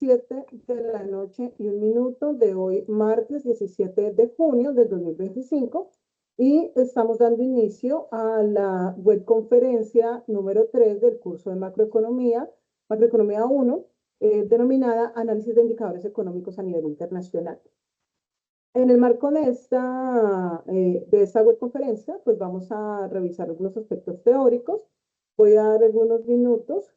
7 de la noche y 1 minuto de hoy, martes 17 de junio del 2025, y estamos dando inicio a la webconferencia número 3 del curso de Macroeconomía 1, denominada Análisis de Indicadores Económicos a nivel internacional. En el marco de esta webconferencia, pues vamos a revisar algunos aspectos teóricos. Voy a dar algunos minutos,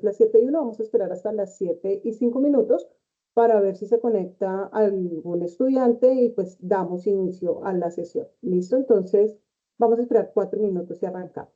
las 7:01, vamos a esperar hasta las 7:05 para ver si se conecta algún estudiante y pues damos inicio a la sesión. ¿Listo? Entonces, vamos a esperar 4 minutos y arrancamos.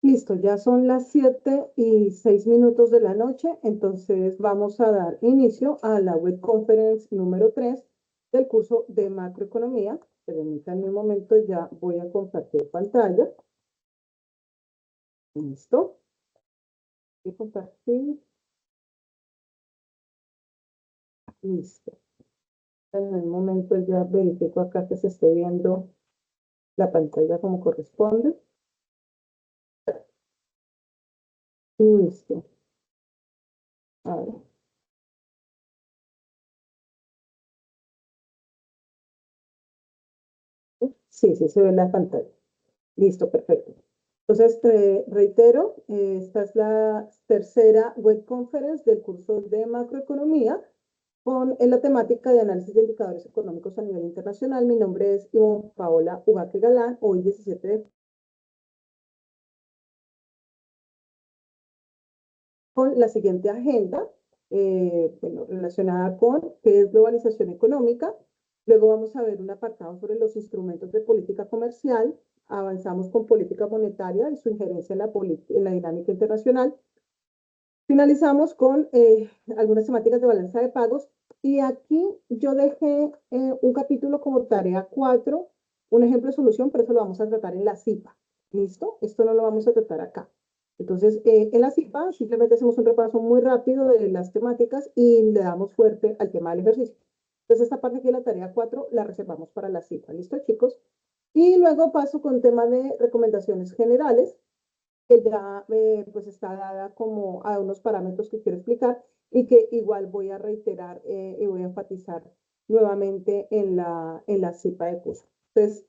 Listo, ya son las 7:06 de la noche, entonces vamos a dar inicio a la webconference número 3 del curso de macroeconomía. Permítanme un momento, ya voy a compartir pantalla. Listo. Y compartir. Listo. En el momento ya verifico acá que se esté viendo la pantalla como corresponde. Listo. A ver. Sí, sí se ve la pantalla. Listo, perfecto. Entonces, te reitero, esta es la tercera web conference del curso de macroeconomía con la temática de análisis de indicadores económicos a nivel internacional. Mi nombre es Ivonne Paola Ubaque Galán, hoy 17 de con la siguiente agenda, bueno, relacionada con qué es globalización económica. Luego vamos a ver un apartado sobre los instrumentos de política comercial. Avanzamos con política monetaria y su injerencia en la dinámica internacional. Finalizamos con algunas temáticas de balanza de pagos. Y aquí yo dejé un capítulo como tarea 4, un ejemplo de solución, pero eso lo vamos a tratar en la CIPA. ¿Listo? Esto no lo vamos a tratar acá. Entonces, en la CIPA simplemente hacemos un repaso muy rápido de las temáticas y le damos fuerte al tema del ejercicio. Entonces, esta parte aquí de la tarea 4 la reservamos para la CIPA. ¿Listo, chicos? Y luego paso con tema de recomendaciones generales, que ya pues está dada como a unos parámetros que quiero explicar y que igual voy a reiterar y voy a enfatizar nuevamente en la CIPA de curso. Entonces,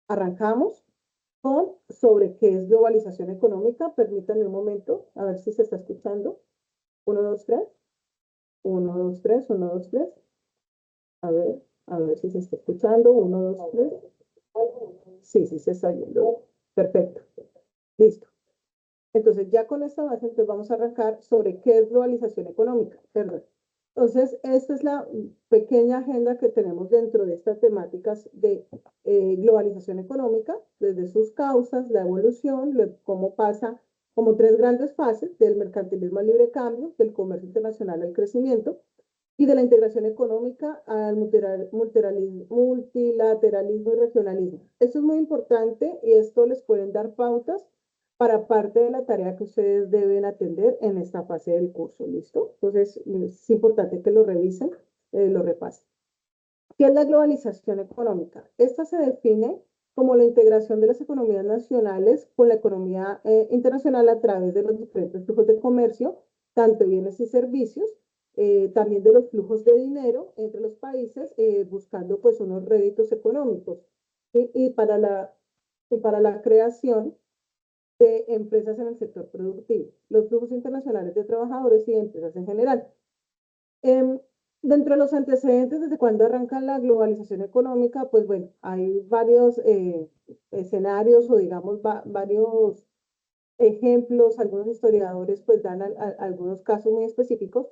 arrancamos con sobre qué es globalización económica. Permítanme un momento, a ver si se está escuchando. 1, 2, 3. 1, 2, 3. 1, 2, 3. A ver si se está escuchando. 1, 2, 3. Sí, sí se está oyendo. Perfecto. Listo. Entonces, ya con esta base, entonces vamos a arrancar sobre qué es globalización económica, perdón. Entonces, esta es la pequeña agenda que tenemos dentro de estas temáticas de globalización económica, desde sus causas, la evolución, cómo pasa como tres grandes fases del mercantilismo al libre cambio, del comercio internacional al crecimiento y de la integración económica al multilateralismo y regionalismo. Esto es muy importante y esto les pueden dar pautas para parte de la tarea que ustedes deben atender en esta fase del curso, ¿listo? Entonces, es importante que lo revisen, lo repasen. ¿Qué es la globalización económica? Esta se define como la integración de las economías nacionales con la economía internacional a través de los diferentes flujos de comercio, tanto bienes y servicios, también de los flujos de dinero entre los países, buscando pues unos réditos económicos. ¿Sí? Y para la creación de empresas en el sector productivo, los flujos internacionales de trabajadores y de empresas en general. Eh, Dentro de los antecedentes, desde cuando arranca la globalización económica, pues bueno, hay varios escenarios o digamos varios ejemplos, algunos historiadores pues dan algunos casos muy específicos,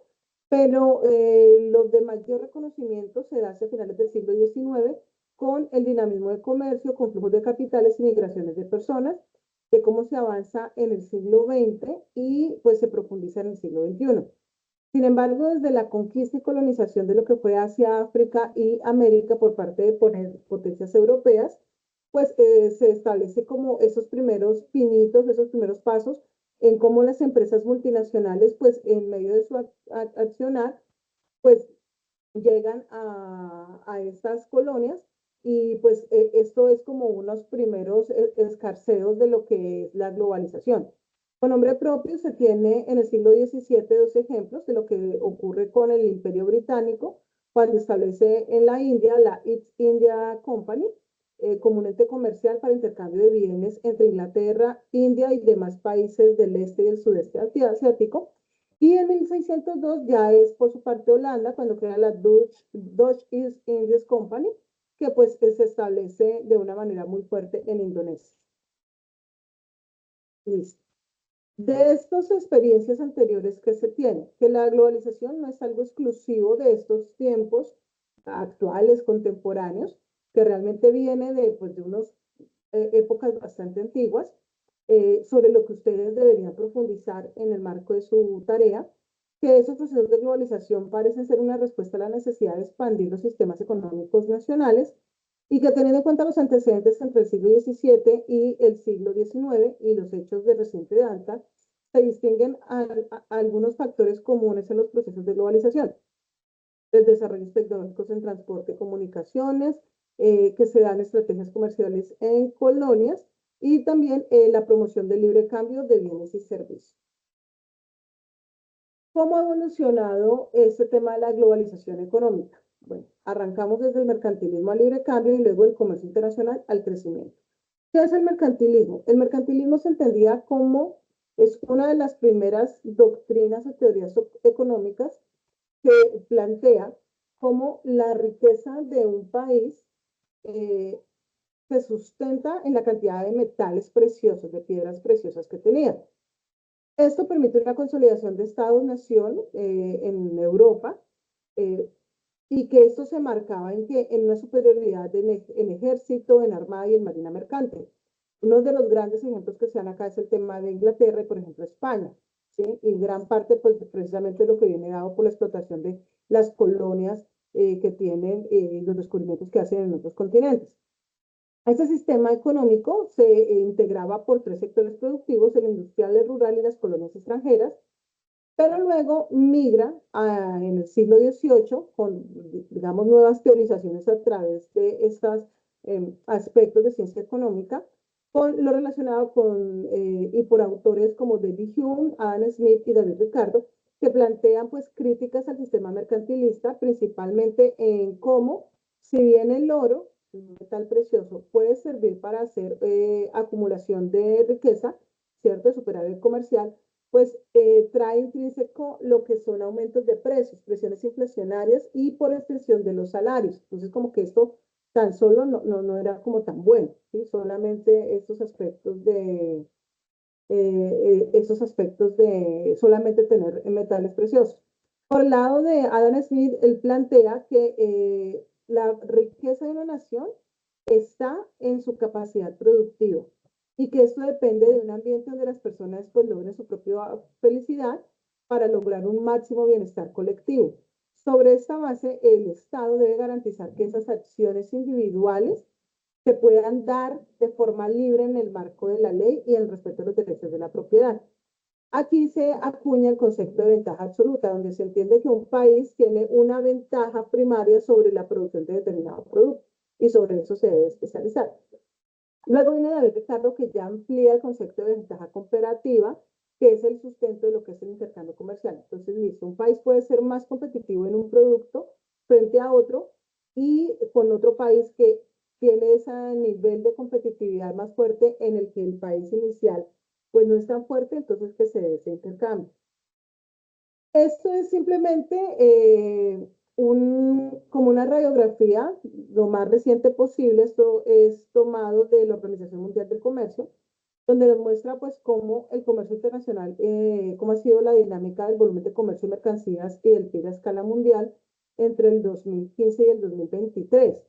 pero los de mayor reconocimiento se da hacia finales del siglo XIX con el dinamismo de comercio, con flujos de capitales y migraciones de personas, de cómo se avanza en el siglo XX y pues se profundiza en el siglo XXI. Sin embargo, desde la conquista y colonización de lo que fue Asia, África y América por parte de potencias europeas, pues se establece como esos primeros pinitos, esos primeros pasos en cómo las empresas multinacionales, pues en medio de su accionar, pues llegan a estas colonias y pues esto es como unos primeros escarceos de lo que es la globalización. Con nombre propio se tiene en el siglo XVII dos ejemplos de lo que ocurre con el Imperio Británico cuando establece en la India la East India Company como un ente comercial para intercambio de bienes entre Inglaterra, India y demás países del este y el sudeste asiático. Y en 1602 ya es por su parte Holanda cuando crea la Dutch East Indies Company, que pues se establece de una manera muy fuerte en Indonesia. Listo. De estas experiencias anteriores que se tiene, que la globalización no es algo exclusivo de estos tiempos actuales, contemporáneos, que realmente viene de, pues, de unas épocas bastante antiguas, sobre lo que ustedes deberían profundizar en el marco de su tarea, que esos procesos de globalización parecen ser una respuesta a la necesidad de expandir los sistemas económicos nacionales y que teniendo en cuenta los antecedentes entre el siglo XVII y el siglo XIX y los hechos de reciente data, se distinguen algunos factores comunes en los procesos de globalización. El desarrollo tecnológicos en transporte y comunicaciones, que se dan estrategias comerciales en colonias y también la promoción del libre cambio de bienes y servicios. ¿Cómo ha evolucionado este tema de la globalización económica? Bueno, arrancamos desde el mercantilismo al libre cambio y luego el comercio internacional al crecimiento. ¿Qué es el mercantilismo? El mercantilismo se entendía como es una de las primeras doctrinas o teorías económicas que plantea cómo la riqueza de un país se sustenta en la cantidad de metales preciosos, de piedras preciosas que tenía. Esto permite una consolidación de Estados-nación en Europa y que esto se marcaba en una superioridad en ejército, en armada y en marina mercante. Uno de los grandes ejemplos que se dan acá es el tema de Inglaterra y, por ejemplo, España, ¿sí? Y gran parte, pues, precisamente lo que viene dado por la explotación de las colonias que tienen los descubrimientos que hacen en otros continentes. Este sistema económico se integraba por tres sectores productivos, el industrial, el rural y las colonias extranjeras, pero luego migra en el siglo XVIII con, digamos, nuevas teorizaciones a través de estos aspectos de ciencia económica, con lo relacionado con, y por autores como David Hume, Adam Smith y David Ricardo, que plantean pues críticas al sistema mercantilista, principalmente en cómo, si bien el oro, un metal precioso, puede servir para hacer acumulación de riqueza, ¿cierto? De superávit comercial, pues trae intrínseco lo que son aumentos de precios, presiones inflacionarias y por extensión de los salarios. Entonces, como que esto tan solo no era como tan bueno, ¿sí? Solamente estos aspectos de solamente tener metales preciosos. Por el lado de Adam Smith, él plantea que la riqueza de una nación está en su capacidad productiva y que esto depende de un ambiente donde las personas pues logren su propia felicidad para lograr un máximo bienestar colectivo. Sobre esta base, el Estado debe garantizar que esas acciones individuales se puedan dar de forma libre en el marco de la ley y el respeto de los derechos de la propiedad. Aquí se acuña el concepto de ventaja absoluta, donde se entiende que un país tiene una ventaja primaria sobre la producción de determinado producto y sobre eso se debe especializar. Luego viene David Ricardo, que ya amplía el concepto de ventaja comparativa, que es el sustento de lo que es el intercambio comercial. Entonces, listo, un país puede ser más competitivo en un producto frente a otro y con otro país que tiene ese nivel de competitividad más fuerte en el que el país inicial pues no es tan fuerte, entonces que se dé ese intercambio. Esto es simplemente como una radiografía lo más reciente posible. Esto es tomado de la Organización Mundial del Comercio, donde nos muestra pues cómo el comercio internacional, cómo ha sido la dinámica del volumen de comercio de mercancías y del PIB a escala mundial entre el 2015 y el 2023.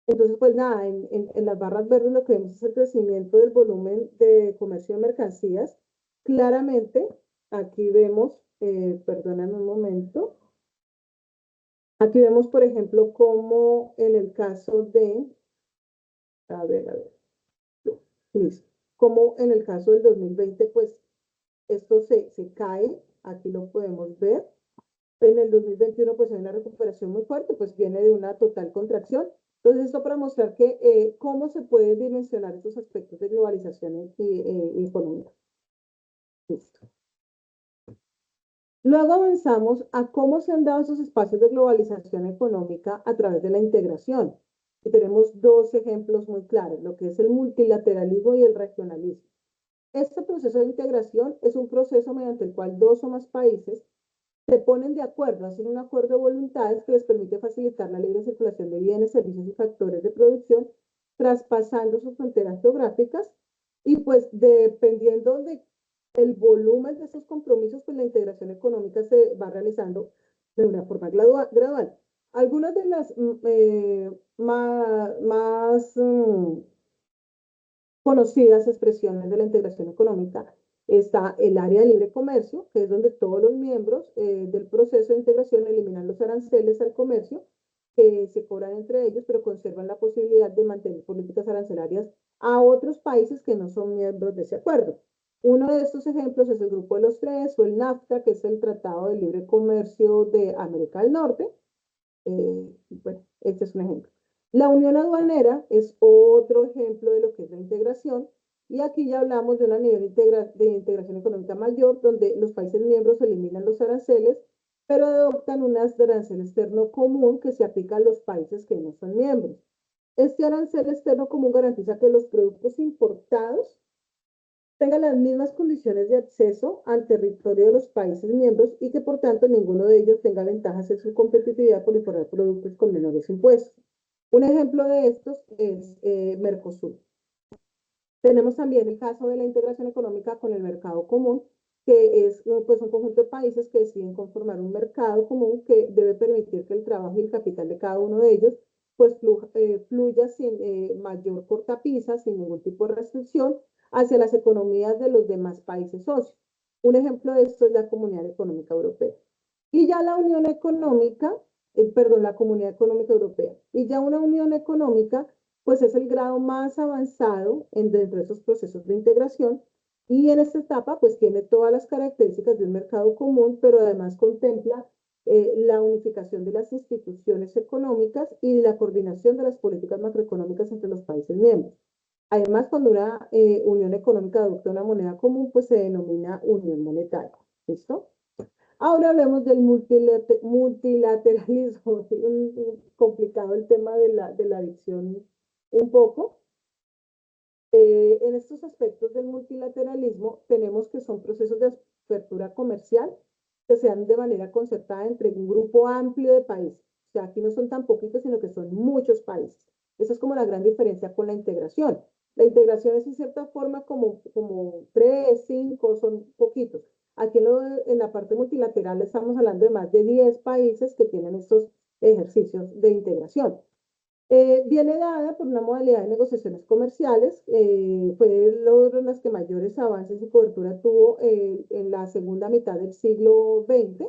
Entonces, pues nada, en las barras verdes lo que vemos es el crecimiento del volumen de comercio de mercancías. Claramente, aquí vemos, perdóname un momento, aquí vemos, por ejemplo, como en el caso de, a ver, listo, como en el caso del 2020, pues esto se cae, aquí lo podemos ver. En el 2021 pues hay una recuperación muy fuerte, pues viene de una total contracción. Entonces esto para mostrar que cómo se pueden dimensionar estos aspectos de globalización y económica. Listo. Luego avanzamos a cómo se han dado esos espacios de globalización económica a través de la integración. Y tenemos dos ejemplos muy claros, lo que es el multilateralismo y el regionalismo. Este proceso de integración es un proceso mediante el cual dos o más países se ponen de acuerdo, hacen un acuerdo de voluntades que les permite facilitar la libre circulación de bienes, servicios y factores de producción, traspasando sus fronteras geográficas y pues dependiendo de el volumen de esos compromisos, pues la integración económica se va realizando de una forma gradual. Algunas de las más conocidas expresiones de la integración económica está el área de libre comercio, que es donde todos los miembros del proceso de integración eliminan los aranceles al comercio que se cobran entre ellos, pero conservan la posibilidad de mantener políticas arancelarias a otros países que no son miembros de ese acuerdo. Uno de estos ejemplos es el Grupo de los Tres o el NAFTA, que es el Tratado de Libre Comercio de América del Norte. Bueno, este es un ejemplo. La unión aduanera es otro ejemplo de lo que es la integración. Y aquí ya hablamos de un nivel de integración económica mayor, donde los países miembros eliminan los aranceles, pero adoptan un arancel externo común que se aplica a los países que no son miembros. Este arancel externo común garantiza que los productos importados tengan las mismas condiciones de acceso al territorio de los países miembros y que por tanto ninguno de ellos tenga ventajas en su competitividad por importar productos con menores impuestos. Un ejemplo de estos es Mercosur. Tenemos también el caso de la integración económica con el mercado común, que es pues, un conjunto de países que deciden conformar un mercado común que debe permitir que el trabajo y el capital de cada uno de ellos pues fluya sin mayor cortapisa, sin ningún tipo de restricción hacia las economías de los demás países socios. Un ejemplo de esto es la Comunidad Económica Europea. Y ya la Unión Económica, perdón, la Comunidad Económica Europea. Y ya una Unión Económica pues es el grado más avanzado dentro de esos procesos de integración y en esta etapa pues tiene todas las características de un mercado común, pero además contempla la unificación de las instituciones económicas y la coordinación de las políticas macroeconómicas entre los países miembros. Además, cuando una unión económica adopta una moneda común, pues se denomina unión monetaria. ¿Listo? Ahora hablemos del multilateralismo, complicado el tema de la adicción un poco. En estos aspectos del multilateralismo tenemos que son procesos de apertura comercial que se dan de manera concertada entre un grupo amplio de países. O sea, aquí no son tan poquitos, sino que son muchos países. Esa es como la gran diferencia con la integración. La integración es en cierta forma como 3, 5, son poquitos. Aquí en la parte multilateral estamos hablando de más de 10 países que tienen estos ejercicios de integración. Viene dada por una modalidad de negociaciones comerciales, fue de las que mayores avances y cobertura tuvo en la segunda mitad del siglo XX,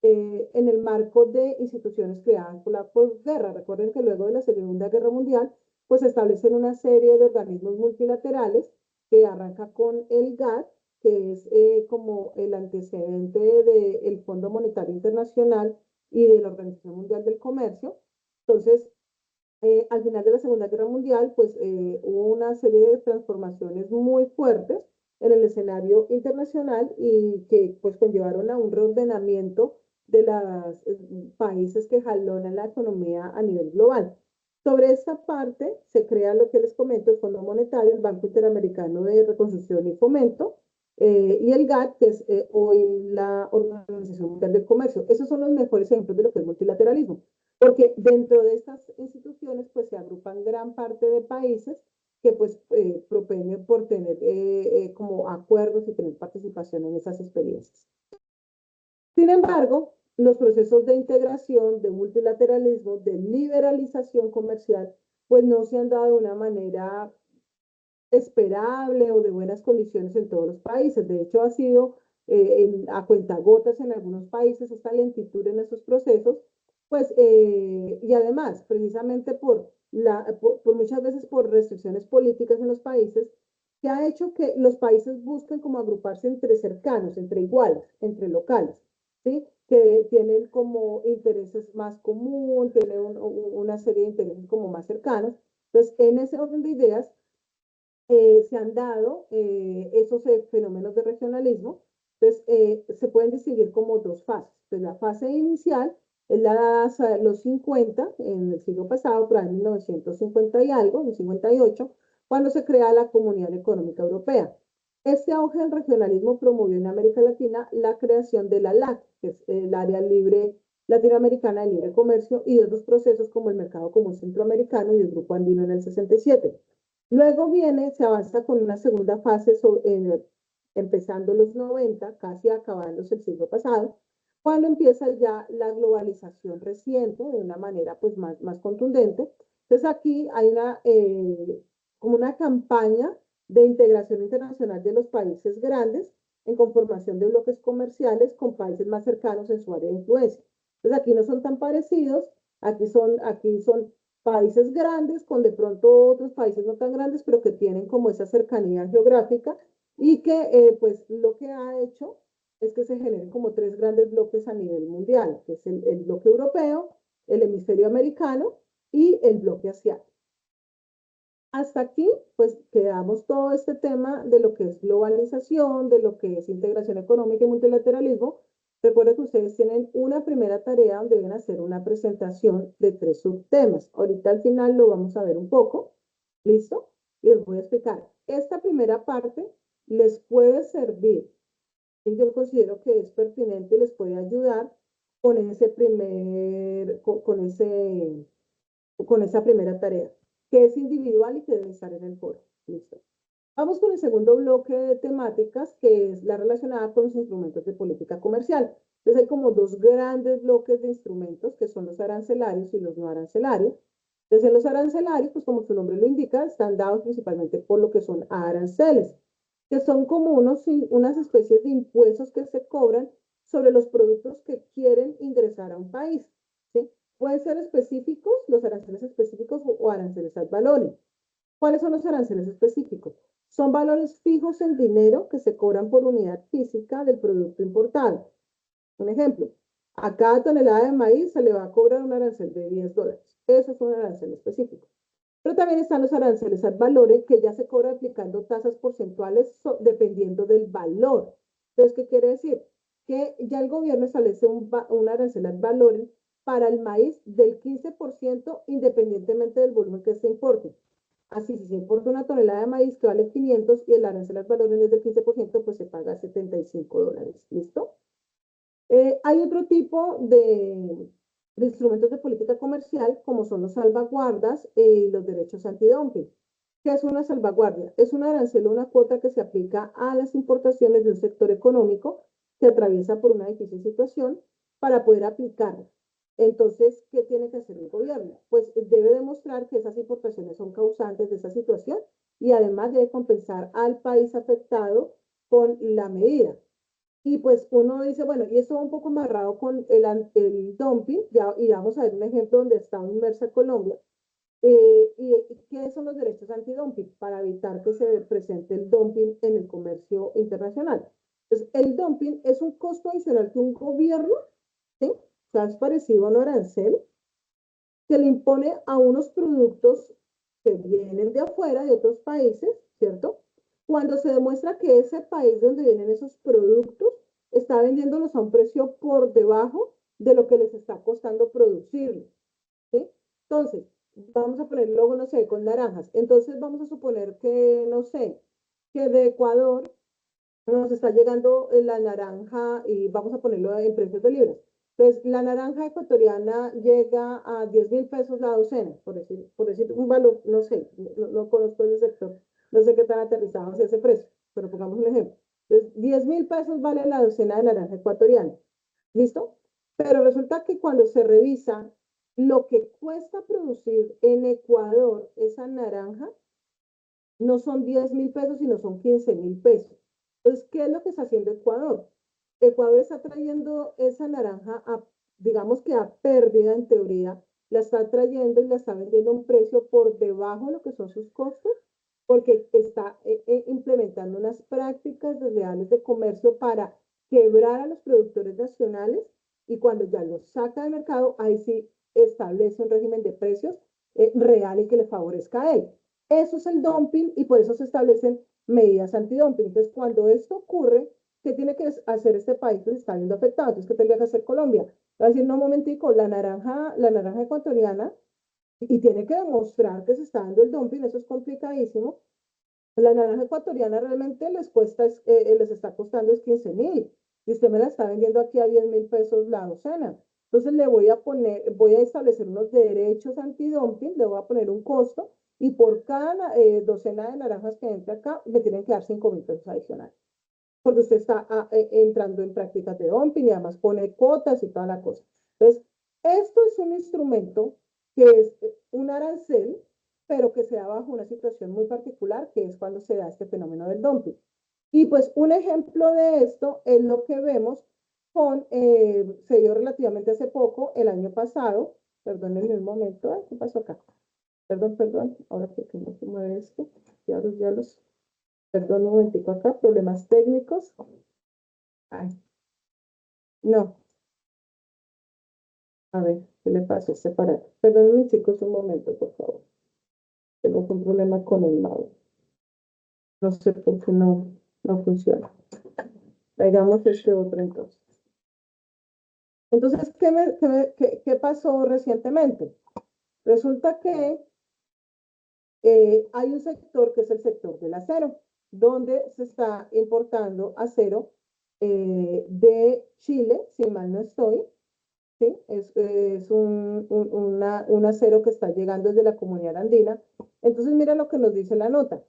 en el marco de instituciones creadas por la posguerra. Recuerden que luego de la Segunda Guerra Mundial, pues se establecen una serie de organismos multilaterales que arranca con el GATT, que es como el antecedente del Fondo Monetario Internacional y de la Organización Mundial del Comercio. Entonces, al final de la Segunda Guerra Mundial, pues hubo una serie de transformaciones muy fuertes en el escenario internacional y que pues conllevaron a un reordenamiento de los países que jalonan la economía a nivel global. Sobre esta parte se crea lo que les comento, el Fondo Monetario, el Banco Interamericano de Reconstrucción y Fomento, y el GATT, que es hoy la Organización Mundial del Comercio. Esos son los mejores ejemplos de lo que es multilateralismo. Porque dentro de estas instituciones pues se agrupan gran parte de países que pues propenden por tener como acuerdos y tener participación en esas experiencias. Sin embargo, los procesos de integración, de multilateralismo, de liberalización comercial, pues no se han dado de una manera esperable o de buenas condiciones en todos los países. De hecho, ha sido a cuentagotas en algunos países esta lentitud en esos procesos, pues, y además, precisamente por muchas veces por restricciones políticas en los países, que ha hecho que los países busquen como agruparse entre cercanos, entre iguales, entre locales, ¿sí? Que tienen como intereses más comunes, tienen una serie de intereses como más cercanos. Entonces, en ese orden de ideas, se han dado esos fenómenos de regionalismo. Entonces, se pueden distinguir como dos fases. Entonces, la fase inicial es la dada los 50, en el siglo pasado, pero en 1950 y algo, en 58, cuando se crea la Comunidad Económica Europea. Este auge del regionalismo promovió en América Latina la creación de la LAC, que es el Área Libre Latinoamericana de Libre Comercio, y de otros procesos como el Mercado Común Centroamericano y el Grupo Andino en el 67. Luego viene, se avanza con una segunda fase empezando los 90, casi acabándose el siglo pasado, cuando empieza ya la globalización reciente de una manera pues más contundente. Entonces aquí hay como una campaña de integración internacional de los países grandes en conformación de bloques comerciales con países más cercanos en su área de influencia. Entonces aquí no son tan parecidos, aquí son países grandes con de pronto otros países no tan grandes, pero que tienen como esa cercanía geográfica y que pues lo que ha hecho es que se generen como tres grandes bloques a nivel mundial, que es el bloque europeo, el hemisferio americano y el bloque asiático. Hasta aquí, pues quedamos todo este tema de lo que es globalización, de lo que es integración económica y multilateralismo. Recuerden que ustedes tienen una primera tarea donde deben hacer una presentación de tres subtemas. Ahorita al final lo vamos a ver un poco. ¿Listo? Y les voy a explicar. Esta primera parte les puede servir y yo considero que es pertinente y les puede ayudar con ese primer, con esa primera tarea, que es individual y que debe estar en el foro. Listo. Vamos con el segundo bloque de temáticas, que es la relacionada con los instrumentos de política comercial. Entonces hay como dos grandes bloques de instrumentos, que son los arancelarios y los no arancelarios. Entonces los arancelarios, pues como su nombre lo indica, están dados principalmente por lo que son aranceles, que son como unas especies de impuestos que se cobran sobre los productos que quieren ingresar a un país. ¿Sí? Pueden ser específicos, los aranceles específicos o aranceles ad valorem. ¿Cuáles son los aranceles específicos? Son valores fijos en dinero que se cobran por unidad física del producto importado. Un ejemplo, a cada tonelada de maíz se le va a cobrar un arancel de $10. Eso es un arancel específico. Pero también están los aranceles ad valorem, que ya se cobra aplicando tasas porcentuales dependiendo del valor. Entonces, ¿qué quiere decir? Que ya el gobierno establece un arancel ad valorem para el maíz del 15% independientemente del volumen que se importe. Así, si se importa una tonelada de maíz que vale 500 y el arancel ad valorem es del 15%, pues se paga $75. ¿Listo? Hay otro tipo de instrumentos de política comercial, como son los salvaguardas y los derechos antidumping. ¿Qué es una salvaguardia? Es un arancel o una cuota que se aplica a las importaciones de un sector económico que atraviesa por una difícil situación para poder aplicarla. Entonces, ¿qué tiene que hacer el gobierno? Pues debe demostrar que esas importaciones son causantes de esa situación y además debe compensar al país afectado con la medida. Y pues uno dice, bueno, y eso va un poco amarrado con el dumping, ya, y vamos a ver un ejemplo donde está inmersa Colombia. ¿Y qué son los derechos antidumping? Para evitar que se presente el dumping en el comercio internacional. Entonces, el dumping es un costo adicional que un gobierno, ¿sí? O sea, es parecido a un arancel, que le impone a unos productos que vienen de afuera, de otros países, ¿cierto? Cuando se demuestra que ese país donde vienen esos productos está vendiéndolos a un precio por debajo de lo que les está costando producirlos, ¿sí? Entonces, vamos a poner luego, no sé, con naranjas. Entonces, vamos a suponer que, no sé, que de Ecuador nos está llegando la naranja y vamos a ponerlo en precios de libras. Entonces, la naranja ecuatoriana llega a 10.000 pesos la docena, por decir un valor, no sé, no conozco ese sector, no sé qué tan aterrizado es ese precio, pero pongamos un ejemplo. Entonces, 10.000 pesos vale la docena de naranja ecuatoriana. ¿Listo? Pero resulta que cuando se revisa lo que cuesta producir en Ecuador esa naranja, no son 10.000 pesos, sino son 15.000 pesos. Entonces, ¿qué es lo que está haciendo Ecuador? Ecuador está trayendo esa naranja, digamos que a pérdida en teoría, la está trayendo y la está vendiendo a un precio por debajo de lo que son sus costos, porque está implementando unas prácticas desleales de comercio para quebrar a los productores nacionales y cuando ya los saca del mercado, ahí sí establece un régimen de precios real y que le favorezca a él. Eso es el dumping y por eso se establecen medidas antidumping. Entonces, cuando esto ocurre, ¿qué tiene que hacer este país que se está viendo afectado? Entonces, ¿qué tendría que hacer Colombia? Va a decir, no, un momentico, la naranja ecuatoriana, y tiene que demostrar que se está dando el dumping, eso es complicadísimo. La naranja ecuatoriana realmente les está costando es 15.000 y usted me la está vendiendo aquí a 10.000 pesos la docena. Entonces le voy a establecer unos derechos antidumping, le voy a poner un costo y por cada docena de naranjas que entre acá me tienen que dar 5.000 pesos adicionales. Porque usted está entrando en prácticas de dumping y además pone cuotas y toda la cosa. Entonces, esto es un instrumento que es un arancel pero que se da bajo una situación muy particular, que es cuando se da este fenómeno del dumping. Y pues un ejemplo de esto es lo que vemos se dio relativamente hace poco, el año pasado, perdónenme un momento, ¿qué pasó acá? Perdón, ahora que no se mueve esto, ya los Perdón un momentico acá, problemas técnicos. Ay, no, a ver, ¿qué le pasó? Separar. Perdón, chicos, un momento, por favor. Tengo un problema con el mouse. No sé por qué no funciona. Hagamos este otro entonces. Entonces, ¿qué pasó recientemente? Resulta que hay un sector que es el sector del acero, donde se está importando acero de Chile, si mal no estoy, ¿sí? Es un acero que está llegando desde la comunidad andina. Entonces, mira lo que nos dice la nota.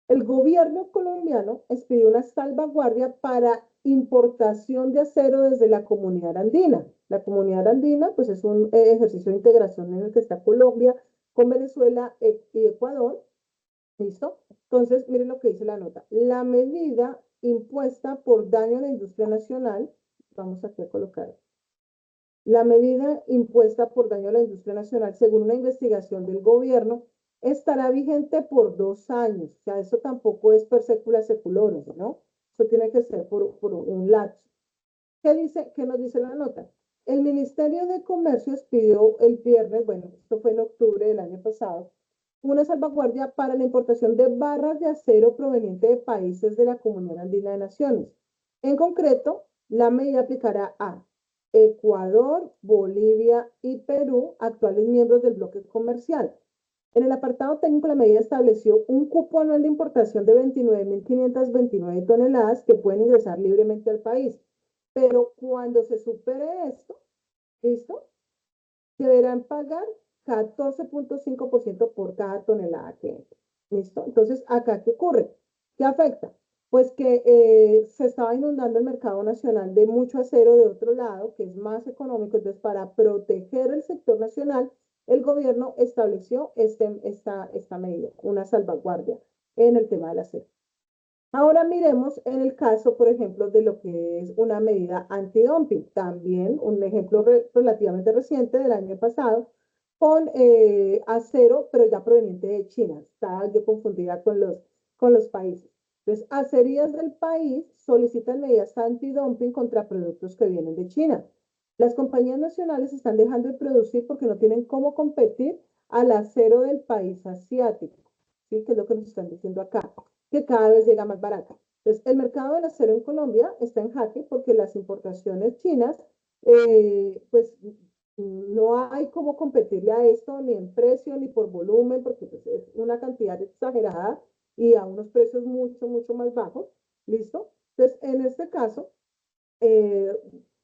El gobierno colombiano expidió una salvaguardia para importación de acero desde la comunidad andina. La comunidad andina, pues es un ejercicio de integración en el que está Colombia con Venezuela y Ecuador. ¿Listo? Entonces, miren lo que dice la nota. La medida impuesta por daño a la industria nacional, vamos aquí a colocar la medida impuesta por daño a la industria nacional, según una investigación del gobierno, estará vigente por 2 años. O sea, eso tampoco es per secula seculorum, ¿no? Eso tiene que ser por un lapso. ¿Qué nos dice la nota? El Ministerio de Comercio expidió el viernes, bueno, esto fue en octubre del año pasado, una salvaguardia para la importación de barras de acero proveniente de países de la Comunidad Andina de Naciones. En concreto, la medida aplicará a Ecuador, Bolivia y Perú, actuales miembros del bloque comercial. En el apartado técnico, la medida estableció un cupo anual de importación de 29.529 toneladas que pueden ingresar libremente al país. Pero cuando se supere esto, ¿listo? Deberán pagar 14.5% por cada tonelada que entre. ¿Listo? Entonces, ¿acá qué ocurre? ¿Qué afecta? Pues que se estaba inundando el mercado nacional de mucho acero de otro lado, que es más económico. Entonces, para proteger el sector nacional, el gobierno estableció esta medida, una salvaguardia en el tema del acero. Ahora miremos en el caso, por ejemplo, de lo que es una medida antidumping. También un ejemplo relativamente reciente del año pasado con acero, pero ya proveniente de China. Estaba yo confundida con los países. Entonces, acerías del país solicitan medidas antidumping contra productos que vienen de China. Las compañías nacionales están dejando de producir porque no tienen cómo competir al acero del país asiático. ¿Sí? Que es lo que nos están diciendo acá, que cada vez llega más barata. Entonces, el mercado del acero en Colombia está en jaque porque las importaciones chinas, pues no hay cómo competirle a esto ni en precio ni por volumen, porque pues, es una cantidad exagerada y a unos precios mucho, mucho más bajos. ¿Listo? Entonces, en este caso, eh,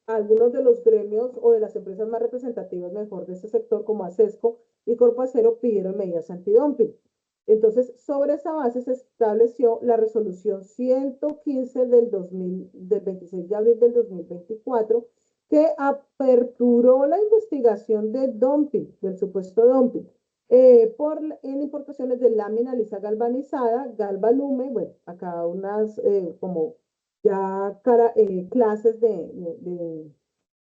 algunos de los gremios o de las empresas más representativas, mejor, de este sector, como ACESCO y Corpo Acero, pidieron medidas antidumping. Entonces, sobre esa base se estableció la resolución 115 del 26 de abril del 2024, que aperturó la investigación de dumping, del supuesto dumping, en importaciones de lámina lisa galvanizada, galvalume, bueno, acá unas como ya clases de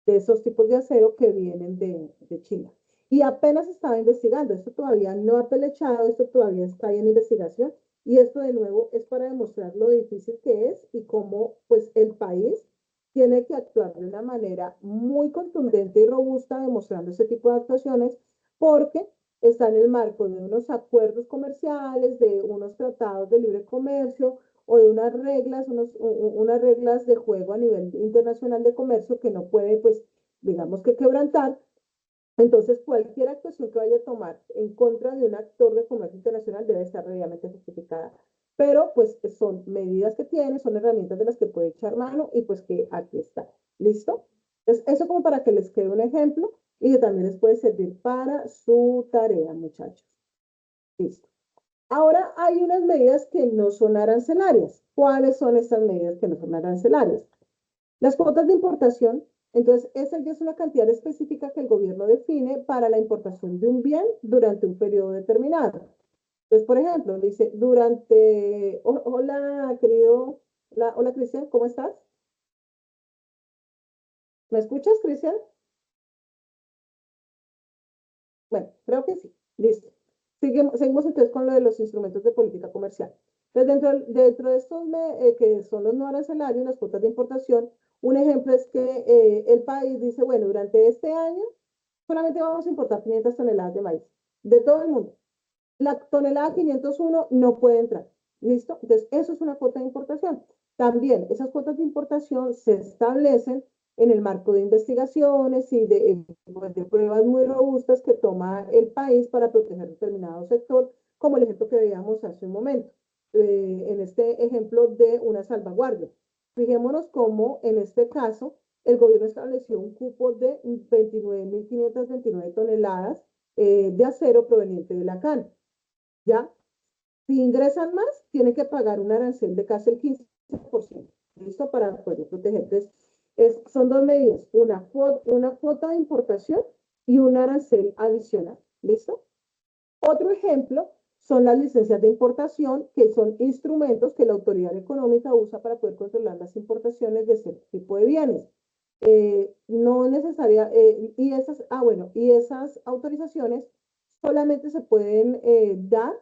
esos tipos de acero que vienen de China. Y apenas estaba investigando, esto todavía no ha pelechado, esto todavía está en investigación, y esto de nuevo es para demostrar lo difícil que es y cómo pues el país tiene que actuar de una manera muy contundente y robusta demostrando ese tipo de actuaciones, porque está en el marco de unos acuerdos comerciales, de unos tratados de libre comercio o de unas reglas de juego a nivel internacional de comercio que no puede, pues, digamos que quebrantar. Entonces, cualquier actuación que vaya a tomar en contra de un actor de comercio internacional debe estar previamente justificada. Pero, pues, son medidas que tiene, son herramientas de las que puede echar mano y pues que aquí está. ¿Listo? Entonces, eso como para que les quede un ejemplo y que también les puede servir para su tarea, muchachos. Listo. Ahora hay unas medidas que no son arancelarias. ¿Cuáles son estas medidas que no son arancelarias? Las cuotas de importación, entonces, esa ya es una cantidad específica que el gobierno define para la importación de un bien durante un periodo determinado. Entonces, por ejemplo, dice, hola, querido, hola, Cristian, ¿cómo estás? ¿Me escuchas, Cristian? Bueno, creo que sí. Listo. Seguimos entonces con lo de los instrumentos de política comercial. Entonces, dentro de estos que son los no arancelarios, las cuotas de importación, un ejemplo es que el país dice, bueno, durante este año solamente vamos a importar 500 toneladas de maíz, de todo el mundo. La tonelada 501 no puede entrar. ¿Listo? Entonces, eso es una cuota de importación. También, esas cuotas de importación se establecen en el marco de investigaciones y pues, de pruebas muy robustas que toma el país para proteger determinado sector, como el ejemplo que veíamos hace un momento, en este ejemplo de una salvaguardia. Fijémonos cómo en este caso el gobierno estableció un cupo de 29.529 toneladas de acero proveniente de la CAN. ¿Ya? Si ingresan más, tienen que pagar un arancel de casi el 15%. ¿Listo? Para poder proteger. Entonces, son dos medidas, una cuota de importación y un arancel adicional. ¿Listo? Otro ejemplo son las licencias de importación, que son instrumentos que la autoridad económica usa para poder controlar las importaciones de cierto tipo de bienes. No necesaria, y esas autorizaciones solamente se pueden dar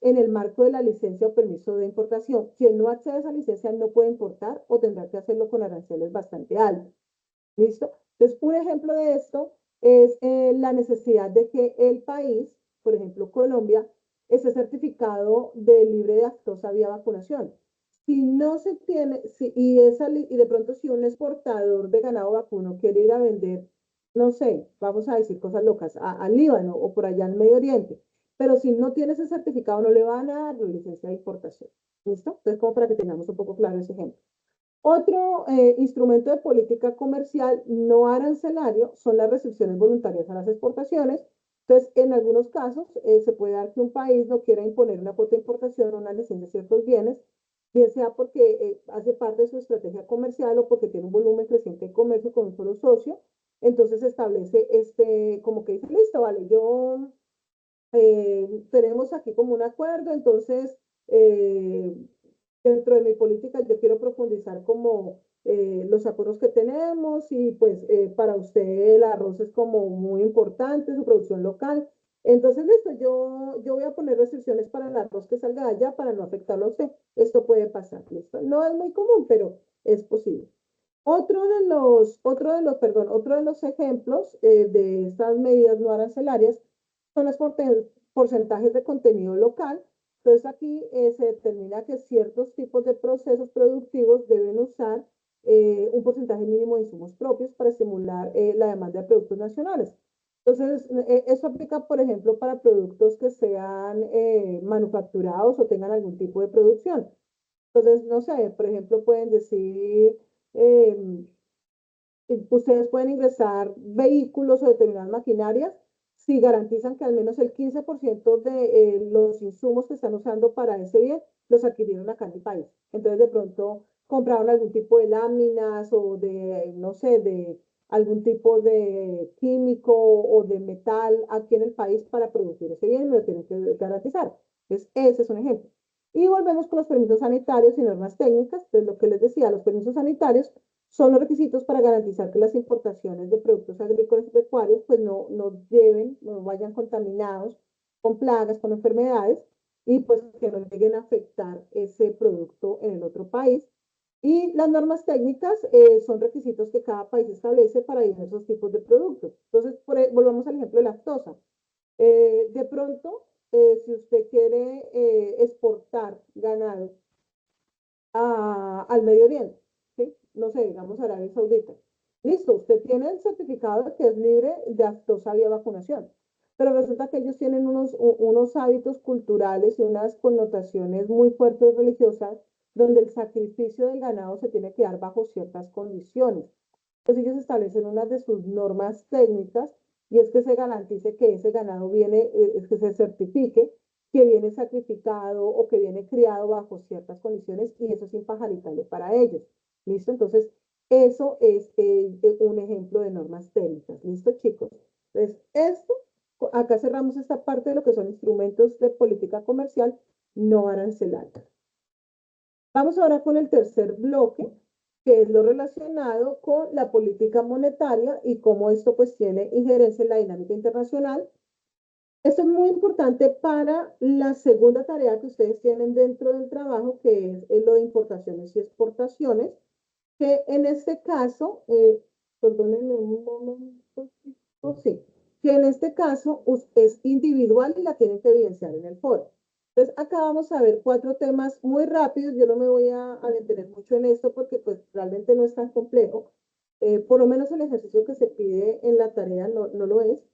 en el marco de la licencia o permiso de importación. Quien no accede a esa licencia no puede importar o tendrá que hacerlo con aranceles bastante altos. ¿Listo? Entonces, un ejemplo de esto es la necesidad de que el país, por ejemplo, Colombia, esté certificado de libre de lactosa vía vacunación. Si no se tiene, y de pronto si un exportador de ganado vacuno quiere ir a vender, no sé, vamos a decir cosas locas, al Líbano o por allá en Medio Oriente, pero si no tiene ese certificado no le van a dar la licencia de importación. ¿Listo? Entonces, como para que tengamos un poco claro ese ejemplo. Otro instrumento de política comercial no arancelario son las restricciones voluntarias a las exportaciones. Entonces, en algunos casos se puede dar que un país no quiera imponer una cuota de importación o una licencia de ciertos bienes, bien sea porque hace parte de su estrategia comercial o porque tiene un volumen creciente de comercio con un solo socio. Entonces se establece como que dice, listo, vale, tenemos aquí como un acuerdo, entonces dentro de mi política yo quiero profundizar como los acuerdos que tenemos y pues para usted el arroz es como muy importante, su producción local. Entonces, listo, yo voy a poner restricciones para el arroz que salga de allá para no afectarlo a usted. Esto puede pasar, ¿listo? No es muy común, pero es posible. Otro de los ejemplos de estas medidas no arancelarias son los porcentajes de contenido local. Entonces aquí se determina que ciertos tipos de procesos productivos deben usar un porcentaje mínimo de insumos propios para estimular la demanda de productos nacionales. Entonces, eso aplica, por ejemplo, para productos que sean manufacturados o tengan algún tipo de producción. Entonces, no sé, por ejemplo, pueden decir, eh, ustedes pueden ingresar vehículos o determinadas maquinarias si garantizan que al menos el 15% de los insumos que están usando para ese bien los adquirieron acá en el país. Entonces, de pronto compraron algún tipo de láminas o de, no sé, de algún tipo de químico o de metal aquí en el país para producir ese bien, lo tienen que garantizar. Entonces, ese es un ejemplo. Y volvemos con los permisos sanitarios y normas técnicas. Entonces, lo que les decía, los permisos sanitarios son los requisitos para garantizar que las importaciones de productos agrícolas y pecuarios pues no vayan contaminados con plagas, con enfermedades y pues que no lleguen a afectar ese producto en el otro país. Y las normas técnicas son requisitos que cada país establece para diversos tipos de productos. Entonces, volvamos al ejemplo de lactosa. De pronto, si usted quiere exportar ganado al Medio Oriente, ¿sí? No sé, digamos Arabia Saudita. Listo, usted tiene el certificado de que es libre de lactosa vía vacunación, pero resulta que ellos tienen unos hábitos culturales y unas connotaciones muy fuertes religiosas donde el sacrificio del ganado se tiene que dar bajo ciertas condiciones. Entonces ellos establecen unas de sus normas técnicas y es que se garantice que ese ganado viene, que se certifique que viene sacrificado o que viene criado bajo ciertas condiciones y eso es impajaritable para ellos. ¿Listo? Entonces, eso es un ejemplo de normas técnicas. ¿Listo, chicos? Entonces, acá cerramos esta parte de lo que son instrumentos de política comercial no arancelaria. Vamos ahora con el tercer bloque, que es lo relacionado con la política monetaria y cómo esto pues tiene injerencia en la dinámica internacional Esto es muy importante para la segunda tarea que ustedes tienen dentro del trabajo, que es lo de importaciones y exportaciones, que en este caso, perdónenme un momento, sí, que en este caso es individual y la tienen que evidenciar en el foro. Entonces, acá vamos a ver 4 temas muy rápidos. Yo no me voy a detener mucho en esto porque pues realmente no es tan complejo. Por lo menos el ejercicio que se pide en la tarea no lo es.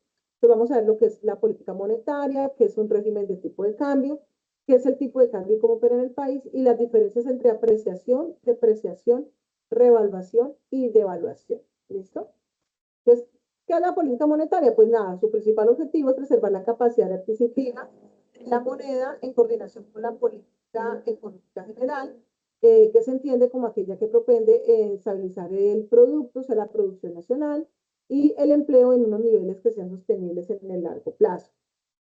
Entonces, vamos a ver lo que es la política monetaria, qué es un régimen de tipo de cambio, qué es el tipo de cambio y cómo opera en el país, y las diferencias entre apreciación, depreciación, revaluación y devaluación. ¿Listo? Entonces, ¿qué es la política monetaria? Pues nada, su principal objetivo es preservar la capacidad adquisitiva de la moneda en coordinación con la política económica general, que se entiende como aquella que propende estabilizar el producto, o sea, la producción nacional, y el empleo en unos niveles que sean sostenibles en el largo plazo.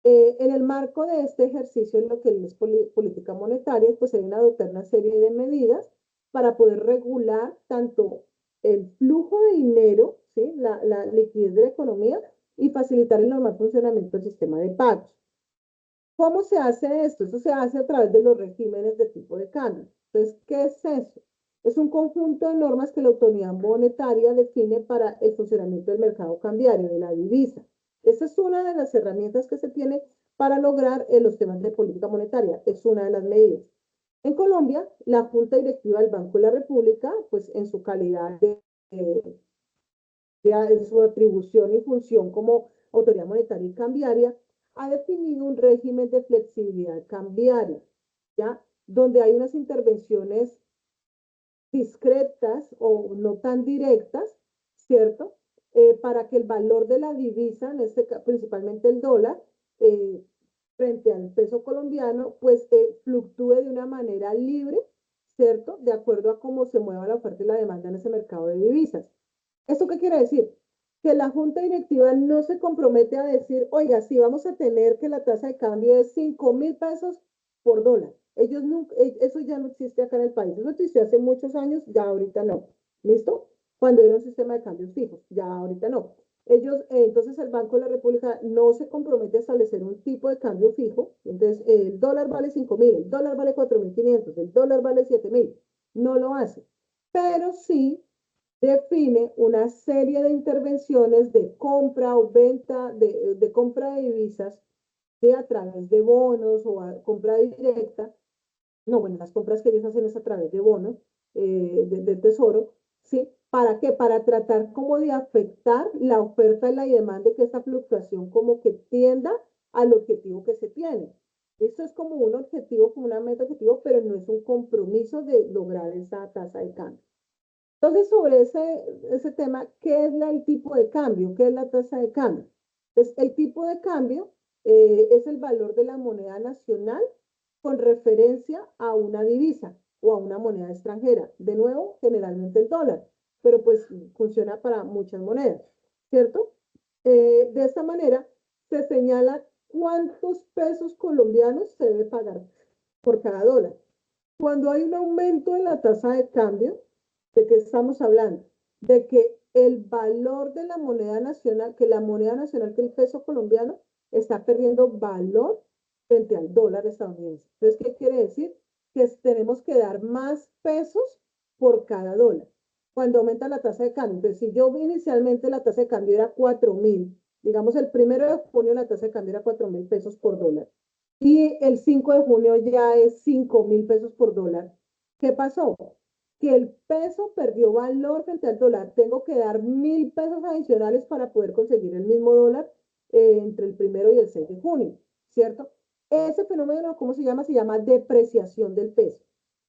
En el marco de este ejercicio, en lo que es política monetaria, pues se deben adoptar una serie de medidas para poder regular tanto el flujo de dinero, ¿sí? La liquidez de la economía y facilitar el normal funcionamiento del sistema de pagos. ¿Cómo se hace esto? Esto se hace a través de los regímenes de tipo de cambio. Entonces, ¿qué es eso? Es un conjunto de normas que la autoridad monetaria define para el funcionamiento del mercado cambiario, de la divisa. Esa es una de las herramientas que se tiene para lograr los temas de política monetaria. Es una de las medidas. En Colombia, la Junta Directiva del Banco de la República, pues en su calidad de su atribución y función como autoridad monetaria y cambiaria, ha definido un régimen de flexibilidad cambiaria, ¿ya? Donde hay unas intervenciones discretas o no tan directas, ¿cierto? Para que el valor de la divisa, en este principalmente el dólar, eh, frente al peso colombiano, pues fluctúe de una manera libre, ¿cierto? De acuerdo a cómo se mueva la oferta y la demanda en ese mercado de divisas. ¿Esto qué quiere decir? Que la junta directiva no se compromete a decir, oiga, sí, vamos a tener que la tasa de cambio es 5.000 pesos por dólar. Ellos nunca, eso ya no existe acá en el país. Eso existió hace muchos años, ya ahorita no. ¿Listo? Cuando era un sistema de cambios fijos, ya ahorita no. Ellos, entonces el Banco de la República no se compromete a establecer un tipo de cambio fijo. Entonces, el dólar vale 5.000, el dólar vale 4.500, el dólar vale 7.000. No lo hace. Pero sí define una serie de intervenciones de compra o venta, de compra de divisas, ¿sí? A través de bonos o compra directa. No, bueno, las compras que ellos hacen es a través de bonos del tesoro, ¿sí? ¿Para qué? Para tratar como de afectar la oferta y la demanda, de que esta fluctuación como que tienda al objetivo que se tiene. Esto es como un objetivo, como una meta objetivo, pero no es un compromiso de lograr esa tasa de cambio. Entonces, sobre ese tema, ¿qué es el tipo de cambio? ¿Qué es la tasa de cambio? Entonces, el tipo de cambio es el valor de la moneda nacional con referencia a una divisa o a una moneda extranjera. De nuevo, generalmente el dólar, pero pues funciona para muchas monedas, ¿cierto? De esta manera, se señala cuántos pesos colombianos se debe pagar por cada dólar. Cuando hay un aumento en la tasa de cambio, ¿de qué estamos hablando? De que el valor de la moneda nacional, que la moneda nacional, que el peso colombiano, está perdiendo valor frente al dólar estadounidense. Entonces, ¿qué quiere decir? Que tenemos que dar más pesos por cada dólar. Cuando aumenta la tasa de cambio, entonces, si yo inicialmente la tasa de cambio era 4.000, digamos el 1 de junio la tasa de cambio era 4.000 pesos por dólar, y el 5 de junio ya es 5.000 pesos por dólar. ¿Qué pasó? Que el peso perdió valor frente al dólar. Tengo que dar 1.000 pesos adicionales para poder conseguir el mismo dólar entre el 1 y el 6 de junio, ¿cierto? Ese fenómeno, ¿cómo se llama? Se llama depreciación del peso,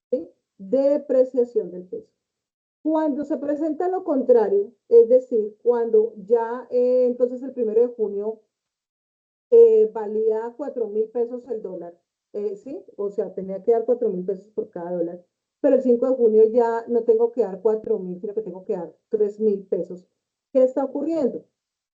¿sí? Depreciación del peso. Cuando se presenta lo contrario, es decir, cuando ya entonces el 1 de junio valía 4.000 pesos el dólar, ¿sí? O sea, tenía que dar 4.000 pesos por cada dólar. Pero el 5 de junio ya no tengo que dar 4.000, sino que tengo que dar 3.000 pesos. ¿Qué está ocurriendo?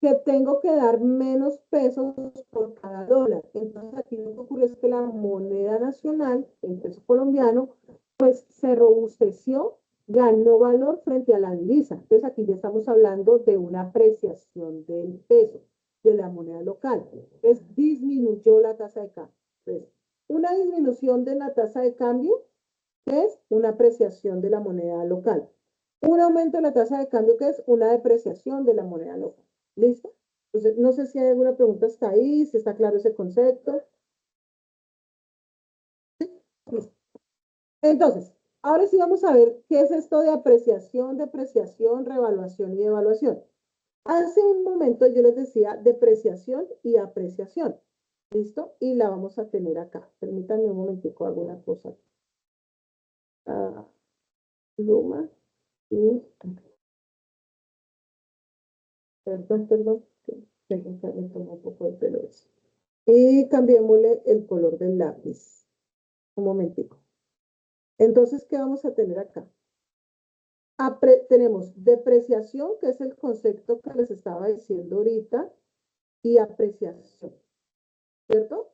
Que tengo que dar menos pesos por cada dólar. Entonces, aquí lo que ocurrió es que la moneda nacional, el peso colombiano, pues se robusteció, ganó valor frente a la divisa. Entonces, aquí ya estamos hablando de una apreciación del peso. de la moneda local. Entonces, disminuyó la tasa de cambio. Entonces, una disminución de la tasa de cambio es una apreciación de la moneda local. Un aumento de la tasa de cambio que es una depreciación de la moneda local. ¿Listo? Entonces, no sé si hay alguna pregunta hasta ahí, si está claro ese concepto. Listo. Entonces, ahora sí vamos a ver qué es esto de apreciación, depreciación, revaluación y devaluación. Hace un momento yo les decía depreciación y apreciación. ¿Listo? Y la vamos a tener acá. Permítanme un momentico, alguna cosa. Pluma y... Perdón. Tengo que me tomo un poco de pelo. Y cambiémosle el color del lápiz. Un momentico. Entonces, ¿qué vamos a tener acá? Tenemos depreciación, que es el concepto que les estaba diciendo ahorita, y apreciación, ¿cierto?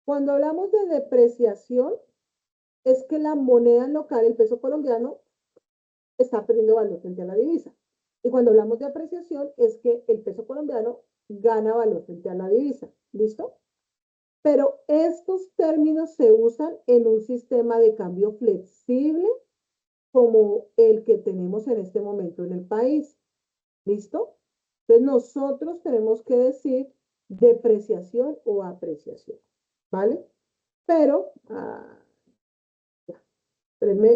Cuando hablamos de depreciación, es que la moneda local, el peso colombiano, está perdiendo valor frente a la divisa. Y cuando hablamos de apreciación, es que el peso colombiano gana valor frente a la divisa. ¿Listo? Pero estos términos se usan en un sistema de cambio flexible como el que tenemos en este momento en el país. ¿Listo? Entonces nosotros tenemos que decir depreciación o apreciación. ¿Vale? Pero,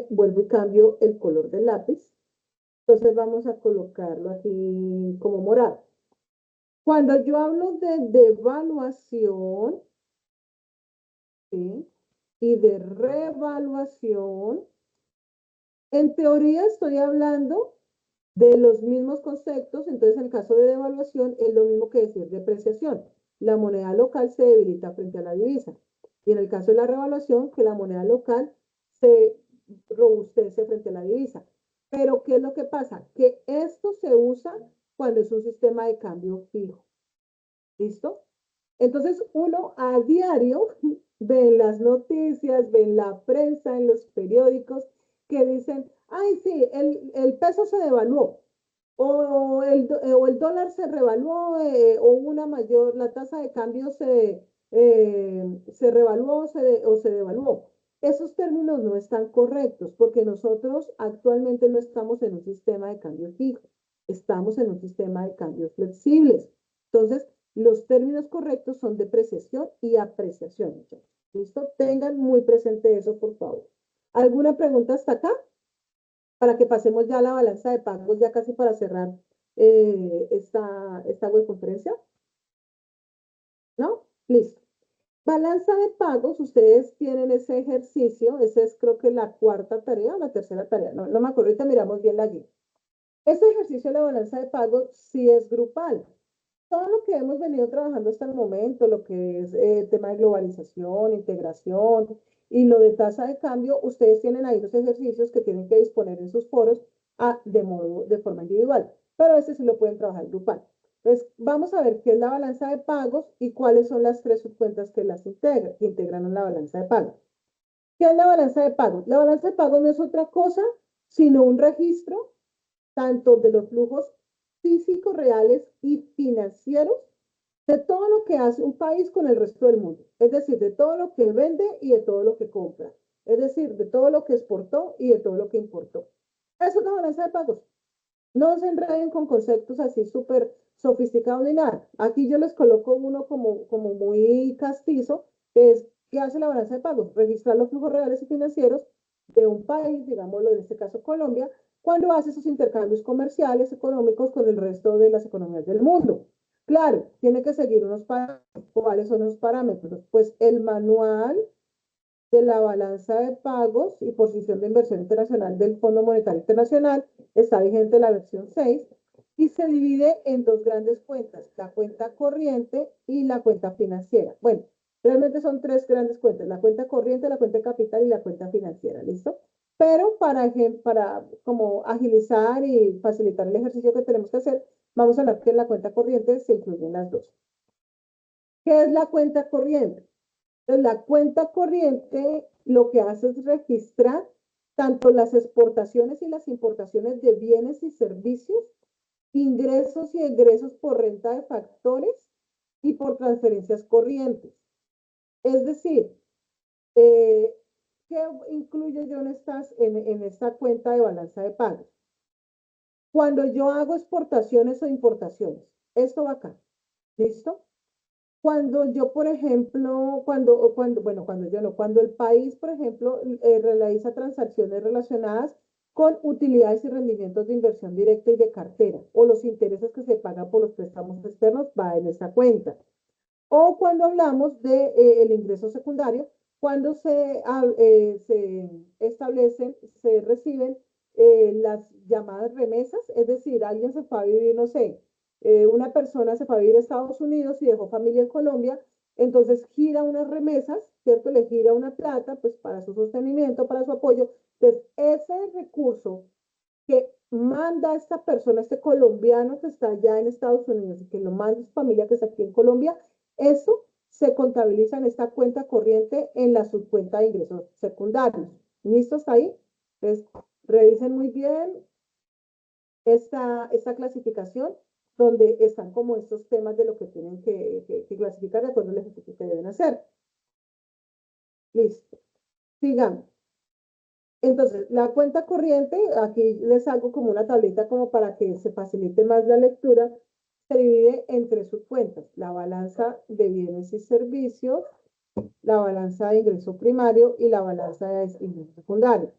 vuelvo y cambio el color del lápiz. Entonces vamos a colocarlo aquí como morado. Cuando yo hablo de devaluación, ¿sí? Y de revaluación, en teoría estoy hablando de los mismos conceptos, entonces en el caso de devaluación es lo mismo que decir depreciación. La moneda local se debilita frente a la divisa. Y en el caso de la revaluación, que la moneda local se robustece frente a la divisa. Pero, ¿qué es lo que pasa? Que esto se usa cuando es un sistema de cambio fijo. ¿Listo? Entonces, uno a diario ve en las noticias, ve en la prensa, en los periódicos, que dicen, ay, sí, el peso se devaluó, o el dólar se revaluó, o una mayor, la tasa de cambio se revaluó o se devaluó. Esos términos no están correctos porque nosotros actualmente no estamos en un sistema de cambio fijo, estamos en un sistema de cambios flexibles. Entonces, los términos correctos son depreciación y apreciación. ¿Listo? Tengan muy presente eso, por favor. ¿Alguna pregunta hasta acá? Para que pasemos ya a la balanza de pagos, ya casi para cerrar esta webconferencia. ¿No? Listo. Balanza de pagos, ustedes tienen ese ejercicio, ese es creo que la cuarta tarea o la tercera tarea, no me acuerdo, ahorita miramos bien la guía. Este ejercicio de la balanza de pagos sí es grupal. Todo lo que hemos venido trabajando hasta el momento, lo que es el tema de globalización, integración y lo de tasa de cambio, ustedes tienen ahí los ejercicios que tienen que disponer en sus foros de forma individual, pero ese sí lo pueden trabajar grupal. Entonces, vamos a ver qué es la balanza de pagos y cuáles son las tres subcuentas que que integran en la balanza de pagos. ¿Qué es la balanza de pagos? La balanza de pagos no es otra cosa sino un registro tanto de los flujos físicos, reales y financieros de todo lo que hace un país con el resto del mundo. Es decir, de todo lo que vende y de todo lo que compra. Es decir, de todo lo que exportó y de todo lo que importó. Eso es la balanza de pagos. No se enreden con conceptos así súper sofisticados ni nada. Aquí yo les coloco uno como muy castizo, que es, ¿qué hace la balanza de pagos? Registrar los flujos reales y financieros de un país, digámoslo en este caso Colombia, cuando hace sus intercambios comerciales, económicos con el resto de las economías del mundo. Claro, tiene que seguir unos parámetros. ¿Cuáles son los parámetros? Pues el manual de la balanza de pagos y posición de inversión internacional del Fondo Monetario Internacional, está vigente la versión 6 y se divide en dos grandes cuentas, la cuenta corriente y la cuenta financiera. Bueno, realmente son tres grandes cuentas, la cuenta corriente, la cuenta de capital y la cuenta financiera, ¿listo? Pero para como agilizar y facilitar el ejercicio que tenemos que hacer, vamos a hablar que en la cuenta corriente se incluyen las dos. ¿Qué es la cuenta corriente? Entonces, la cuenta corriente lo que hace es registrar tanto las exportaciones y las importaciones de bienes y servicios ingresos y egresos por renta de factores y por transferencias corrientes. Es decir, eh, ¿qué incluyo yo en esta cuenta de balanza de pagos? Cuando yo hago exportaciones o importaciones, esto va acá, ¿listo? Cuando yo, por ejemplo, cuando yo no, cuando el país, por ejemplo, realiza transacciones relacionadas con utilidades y rendimientos de inversión directa y de cartera, o los intereses que se pagan por los préstamos externos, va en esta cuenta. O cuando hablamos de el ingreso secundario, cuando se establecen, se reciben las llamadas remesas, es decir, alguien se fue a vivir, no sé, una persona se fue a vivir a Estados Unidos y dejó familia en Colombia, entonces gira unas remesas, ¿cierto? Le gira una plata, pues para su sostenimiento, para su apoyo. Entonces, ese recurso que manda esta persona, este colombiano que está allá en Estados Unidos y que lo manda su familia que está aquí en Colombia, eso se contabiliza en esta cuenta corriente en la subcuenta de ingresos secundarios. ¿Listo? ¿Está ahí? Entonces, revisen muy bien esta clasificación donde están como estos temas de lo que tienen que clasificar de acuerdo al ejercicio que deben hacer. Listo. Sigamos. Entonces, la cuenta corriente, aquí les hago como una tablita como para que se facilite más la lectura, se divide en tres subcuentas: la balanza de bienes y servicios, la balanza de ingreso primario y la balanza de ingreso secundario.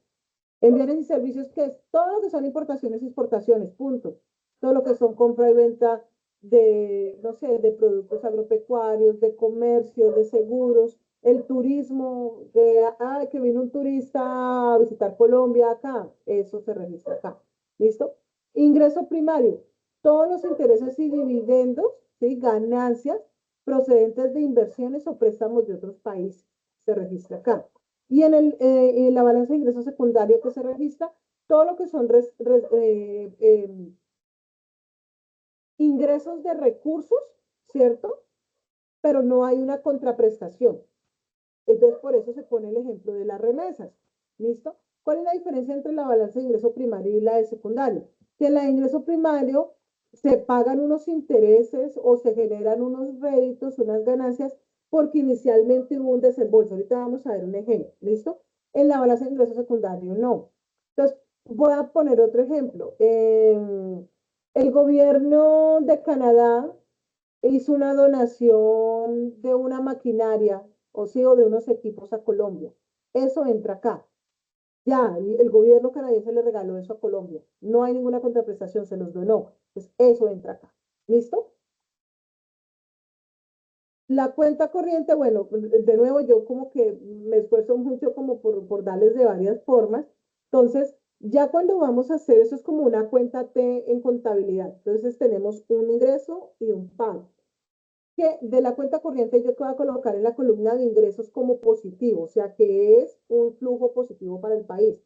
En bienes y servicios, ¿qué es? Todo lo que son importaciones y exportaciones, punto. Todo lo que son compra y venta de, no sé, de productos agropecuarios, de comercio, de seguros, el turismo, que vino un turista a visitar Colombia acá, eso se registra acá. ¿Listo? Ingreso primario, todos los intereses y dividendos, ¿sí? Ganancias procedentes de inversiones o préstamos de otros países, se registra acá. Y en la balanza de ingreso secundario que se registra, todo lo que son ingresos de recursos, ¿cierto? Pero no hay una contraprestación. Entonces, por eso se pone el ejemplo de las remesas. ¿Listo? ¿Cuál es la diferencia entre la balanza de ingreso primario y la de secundario? Que en la de ingreso primario se pagan unos intereses o se generan unos réditos, unas ganancias, porque inicialmente hubo un desembolso. Ahorita vamos a ver un ejemplo. ¿Listo? En la balanza de ingreso secundario no. Entonces, voy a poner otro ejemplo. El gobierno de Canadá hizo una donación de una maquinaria, o sí, o de unos equipos a Colombia. Eso entra acá. Ya, el gobierno canadiense le regaló eso a Colombia. No hay ninguna contraprestación, se los donó. Pues eso entra acá. ¿Listo? La cuenta corriente, bueno, de nuevo yo como que me esfuerzo mucho como por darles de varias formas. Entonces, ya cuando vamos a hacer eso es como una cuenta T en contabilidad. Entonces tenemos un ingreso y un pago. Que de la cuenta corriente yo te voy a colocar en la columna de ingresos como positivo, o sea que es un flujo positivo para el país.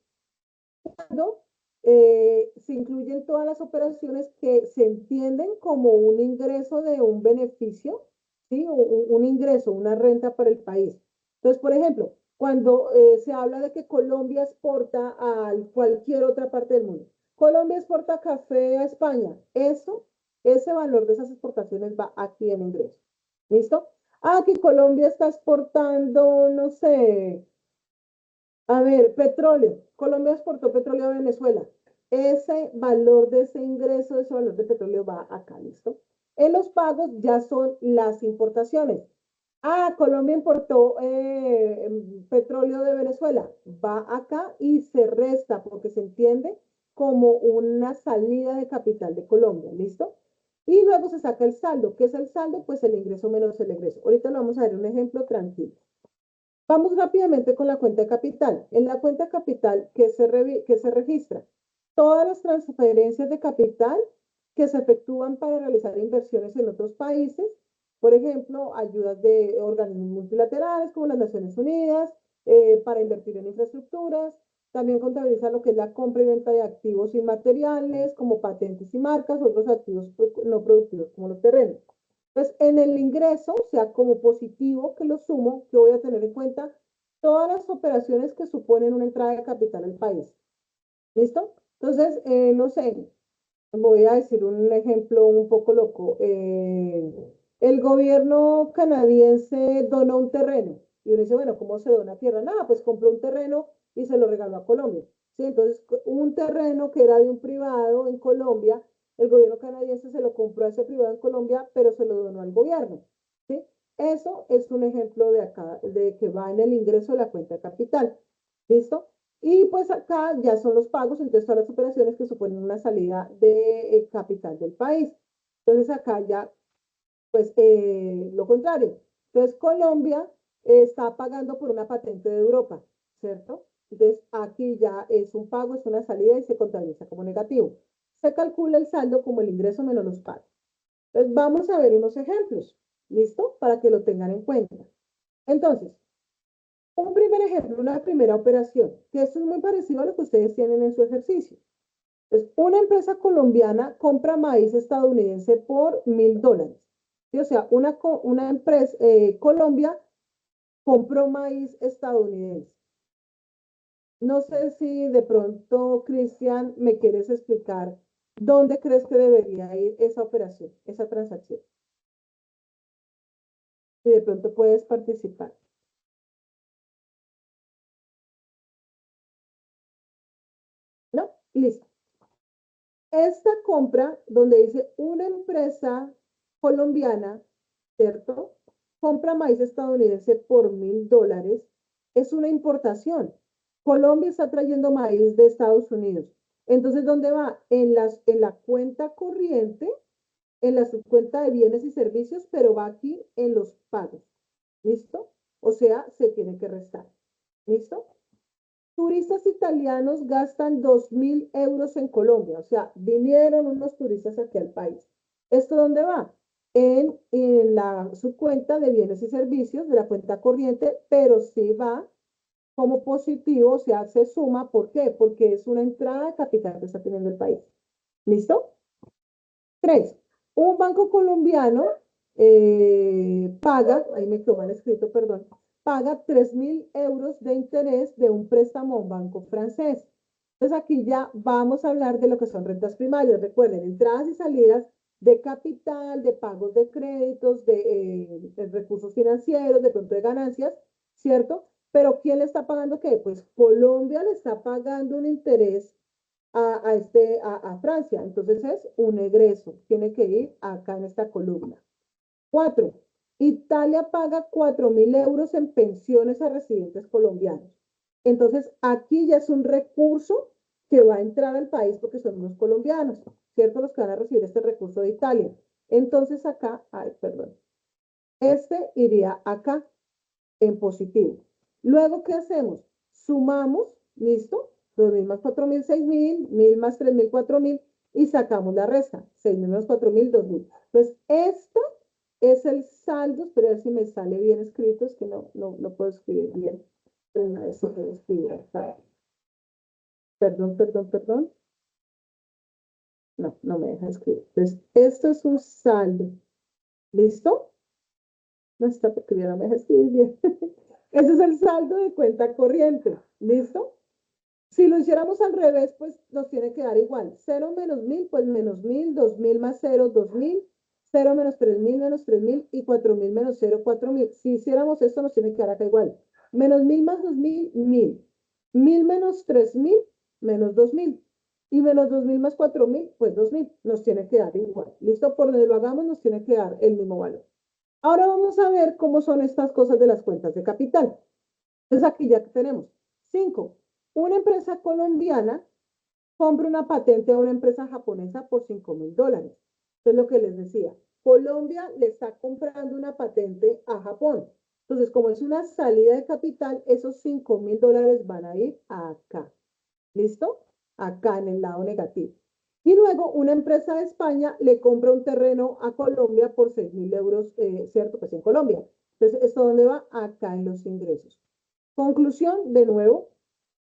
Cuando se incluyen todas las operaciones que se entienden como un ingreso de un beneficio, ¿sí? Un ingreso, una renta para el país. Entonces, por ejemplo, cuando se habla de que Colombia exporta a cualquier otra parte del mundo, Colombia exporta café a España, ese valor de esas exportaciones va aquí en ingreso. ¿Listo? Ah, que Colombia está exportando, no sé, a ver, petróleo. Colombia exportó petróleo a Venezuela. Ese valor de ese ingreso, ese valor de petróleo va acá, ¿listo? En los pagos ya son las importaciones. Ah, Colombia importó petróleo de Venezuela. Va acá y se resta porque se entiende como una salida de capital de Colombia, ¿listo? Y luego se saca el saldo. ¿Qué es el saldo? Pues el ingreso menos el egreso. Ahorita lo vamos a ver un ejemplo tranquilo. Vamos rápidamente con la cuenta de capital. En la cuenta de capital, que se registra? Todas las transferencias de capital que se efectúan para realizar inversiones en otros países, por ejemplo, ayudas de organismos multilaterales como las Naciones Unidas, para invertir en infraestructuras. También contabiliza lo que es la compra y venta de activos inmateriales, como patentes y marcas, otros activos no productivos como los terrenos. Entonces, en el ingreso, o sea, como positivo que lo sumo, yo voy a tener en cuenta todas las operaciones que suponen una entrada de capital al país. ¿Listo? Entonces, no sé, Voy a decir un ejemplo un poco loco. El gobierno canadiense donó un terreno y uno dice, bueno, ¿cómo se dona tierra? Nada, pues compró un terreno y se lo regaló a Colombia. ¿Sí? Entonces, un terreno que era de un privado en Colombia, el gobierno canadiense se lo compró a ese privado en Colombia, pero se lo donó al gobierno. ¿Sí? Eso es un ejemplo de acá, de que va en el ingreso de la cuenta de capital. ¿Listo? Y pues acá ya son los pagos, entonces todas las operaciones que suponen una salida de capital del país. Entonces acá ya, pues lo contrario. Entonces Colombia está pagando por una patente de Europa, ¿cierto? Entonces aquí ya es un pago, es una salida y se contabiliza como negativo. Se calcula el saldo como el ingreso menos los pagos. Entonces vamos a ver unos ejemplos, ¿listo? Para que lo tengan en cuenta. Entonces, un primer ejemplo, una primera operación, que esto es muy parecido a lo que ustedes tienen en su ejercicio. Entonces, una empresa colombiana compra maíz estadounidense por $1.000. ¿Sí? O sea, una empresa, Colombia compró maíz estadounidense. No sé si de pronto, Cristian, me quieres explicar dónde crees que debería ir esa operación, esa transacción. Si de pronto puedes participar. ¿No? Listo. Esta compra, donde dice una empresa colombiana, ¿cierto? Compra maíz estadounidense por $1.000, es una importación. Colombia está trayendo maíz de Estados Unidos. Entonces, ¿dónde va? En la cuenta corriente, en la subcuenta de bienes y servicios, pero va aquí en los pagos. ¿Listo? O sea, se tiene que restar. ¿Listo? Turistas italianos gastan 2.000 euros en Colombia, o sea, vinieron unos turistas aquí al país. ¿Esto dónde va? En la subcuenta de bienes y servicios de la cuenta corriente, pero sí va como positivo, o sea, se suma. ¿Por qué? Porque es una entrada de capital que está teniendo el país. ¿Listo? Tres, un banco colombiano paga, ahí me quedó mal escrito, perdón, paga 3.000 euros de interés de un préstamo a un banco francés. Entonces aquí ya vamos a hablar de lo que son rentas primarias. Recuerden, entradas y salidas de capital, de pagos de créditos, de recursos financieros, de pronto de ganancias, ¿cierto? Pero ¿quién le está pagando qué? Pues Colombia le está pagando un interés a Francia. Entonces es un egreso, tiene que ir acá en esta columna. Cuatro, Italia paga 4.000 euros en pensiones a residentes colombianos. Entonces aquí ya es un recurso que va a entrar al país porque son los colombianos, ¿cierto? Los que van a recibir este recurso de Italia. Entonces acá, ay, perdón, este iría acá en positivo. Luego, ¿qué hacemos? Sumamos, ¿listo? 2.000 más 4.000, 6.000, 1.000 más 3.000, 4.000 y sacamos la resta. 6.000 más 4.000, 2.000. Entonces, esto es el saldo. Espera a ver si me sale bien escrito. Es que no puedo escribir bien. Una vez puedo escribir acá. Perdón, perdón, perdón. No me deja escribir. Entonces, esto es un saldo. ¿Listo? No está porque ya no me deja escribir bien. Ese es el saldo de cuenta corriente. ¿Listo? Si lo hiciéramos al revés, pues nos tiene que dar igual. 0 menos 1.000, pues menos 1.000, 2.000 más 0, 2.000, 0 menos 3.000 menos 3.000 y 4.000 menos 0, 4.000. Si hiciéramos esto, nos tiene que dar acá igual. Menos 1.000 más 2.000, 1.000. 1.000 menos 3.000, menos 2.000. Y menos 2.000 más 4.000, pues 2.000. Nos tiene que dar igual. ¿Listo? Por donde lo hagamos, nos tiene que dar el mismo valor. Ahora vamos a ver cómo son estas cosas de las cuentas de capital. Entonces aquí ya tenemos 5. Una empresa colombiana compra una patente a una empresa japonesa por $5.000. Entonces lo que les decía, Colombia le está comprando una patente a Japón. Entonces, como es una salida de capital, esos $5.000 van a ir acá. ¿Listo? Acá en el lado negativo. Y luego una empresa de España le compra un terreno a Colombia por 6.000 euros, ¿cierto? Pues en Colombia. Entonces, ¿esto dónde va? Acá en los ingresos. Conclusión, de nuevo,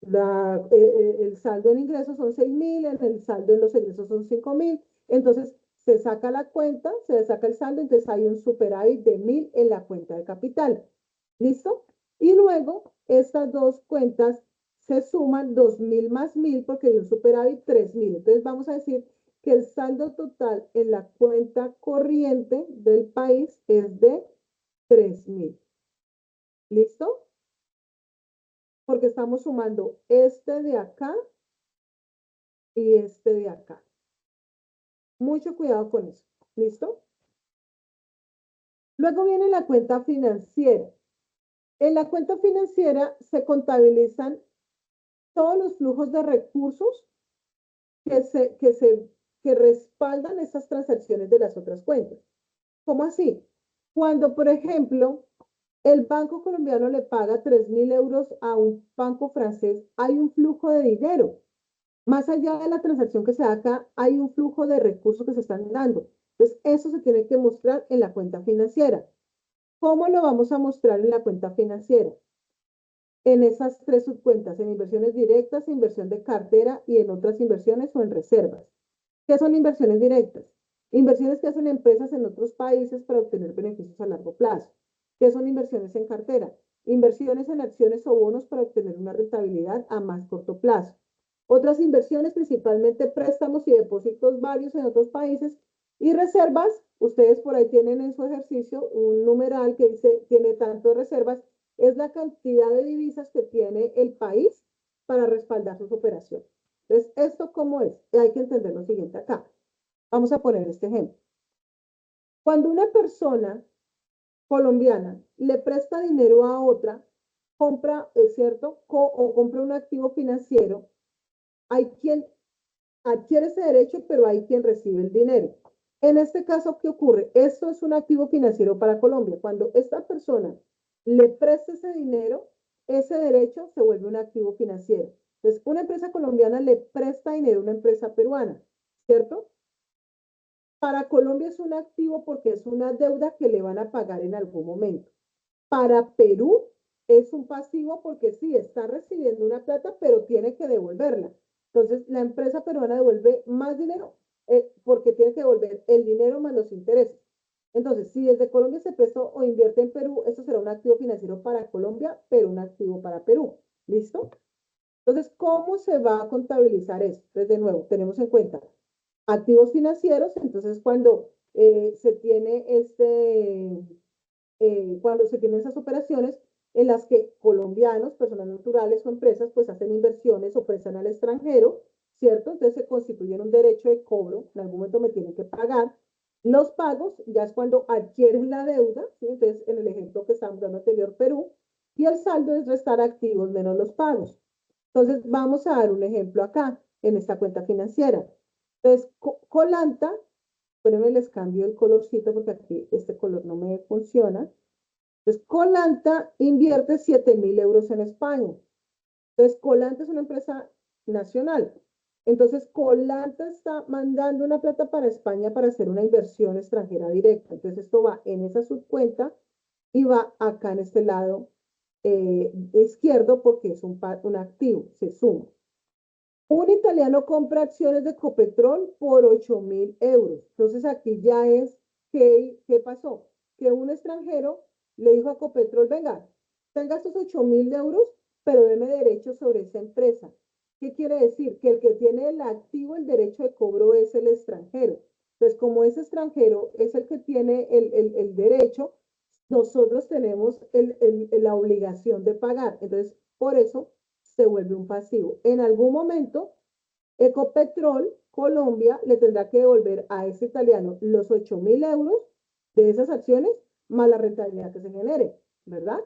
el saldo en ingresos son 6.000, el saldo en los egresos son 5.000. Entonces, se saca la cuenta, se saca el saldo, entonces hay un superávit de 1.000 en la cuenta de capital. ¿Listo? Y luego, estas dos cuentas se suman 2.000 más 1.000 porque hay un superávit 3.000. Entonces, vamos a decir que el saldo total en la cuenta corriente del país es de 3.000. ¿Listo? Porque estamos sumando este de acá y este de acá. Mucho cuidado con eso. ¿Listo? Luego viene la cuenta financiera. En la cuenta financiera se contabilizan todos los flujos de recursos que respaldan esas transacciones de las otras cuentas. ¿Cómo así? Cuando, por ejemplo, el Banco Colombiano le paga 3.000 euros a un banco francés, hay un flujo de dinero. Más allá de la transacción que se da acá, hay un flujo de recursos que se están dando. Entonces, eso se tiene que mostrar en la cuenta financiera. ¿Cómo lo vamos a mostrar en la cuenta financiera? En esas tres subcuentas, en inversiones directas, inversión de cartera y en otras inversiones o en reservas. ¿Qué son inversiones directas? Inversiones que hacen empresas en otros países para obtener beneficios a largo plazo. ¿Qué son inversiones en cartera? Inversiones en acciones o bonos para obtener una rentabilidad a más corto plazo. Otras inversiones, principalmente préstamos y depósitos varios en otros países. Y reservas, ustedes por ahí tienen en su ejercicio un numeral que dice, tiene tanto de reservas, es la cantidad de divisas que tiene el país para respaldar sus operaciones. Entonces, ¿esto cómo es? Hay que entender lo siguiente acá. Vamos a poner este ejemplo. Cuando una persona colombiana le presta dinero a otra, compra, es cierto, o compra un activo financiero, hay quien adquiere ese derecho, pero hay quien recibe el dinero. En este caso, ¿qué ocurre? Esto es un activo financiero para Colombia. Cuando esta persona le presta ese dinero, ese derecho se vuelve un activo financiero. Entonces, una empresa colombiana le presta dinero a una empresa peruana, ¿cierto? Para Colombia es un activo porque es una deuda que le van a pagar en algún momento. Para Perú es un pasivo porque sí, está recibiendo una plata, pero tiene que devolverla. Entonces, la empresa peruana devuelve más dinero porque tiene que devolver el dinero más los intereses. Entonces, si desde Colombia se prestó o invierte en Perú, eso será un activo financiero para Colombia, pero un activo para Perú. ¿Listo? Entonces, ¿cómo se va a contabilizar eso? Entonces, de nuevo, tenemos en cuenta activos financieros, entonces cuando se tiene cuando se tienen esas operaciones en las que colombianos, personas naturales o empresas, pues hacen inversiones o prestan al extranjero, ¿cierto? Entonces se constituyen un derecho de cobro, en algún momento me tienen que pagar. Los pagos ya es cuando adquieren la deuda, ¿sí? Entonces en el ejemplo que estamos dando anterior, Perú, y el saldo es restar activos menos los pagos. Entonces vamos a dar un ejemplo acá, en esta cuenta financiera. Entonces, Colanta, espérenme, les cambio el colorcito porque aquí este color no me funciona. Entonces, Colanta invierte 7.000 euros en España. Entonces, Colanta es una empresa nacional. Entonces, Colanta está mandando una plata para España para hacer una inversión extranjera directa. Entonces, esto va en esa subcuenta y va acá en este lado izquierdo porque es un activo, se suma. Un italiano compra acciones de Ecopetrol por 8.000 euros. Entonces aquí ya es, ¿qué pasó? Que un extranjero le dijo a Ecopetrol, venga, tenga estos 8.000 euros, pero deme derechos sobre esa empresa. ¿Qué quiere decir? Que el que tiene el activo, el derecho de cobro es el extranjero. Entonces, como ese extranjero es el que tiene el derecho, nosotros tenemos la obligación de pagar. Entonces, por eso se vuelve un pasivo. En algún momento, Ecopetrol Colombia le tendrá que devolver a ese italiano los 8.000 euros de esas acciones más la rentabilidad que se genere, ¿verdad?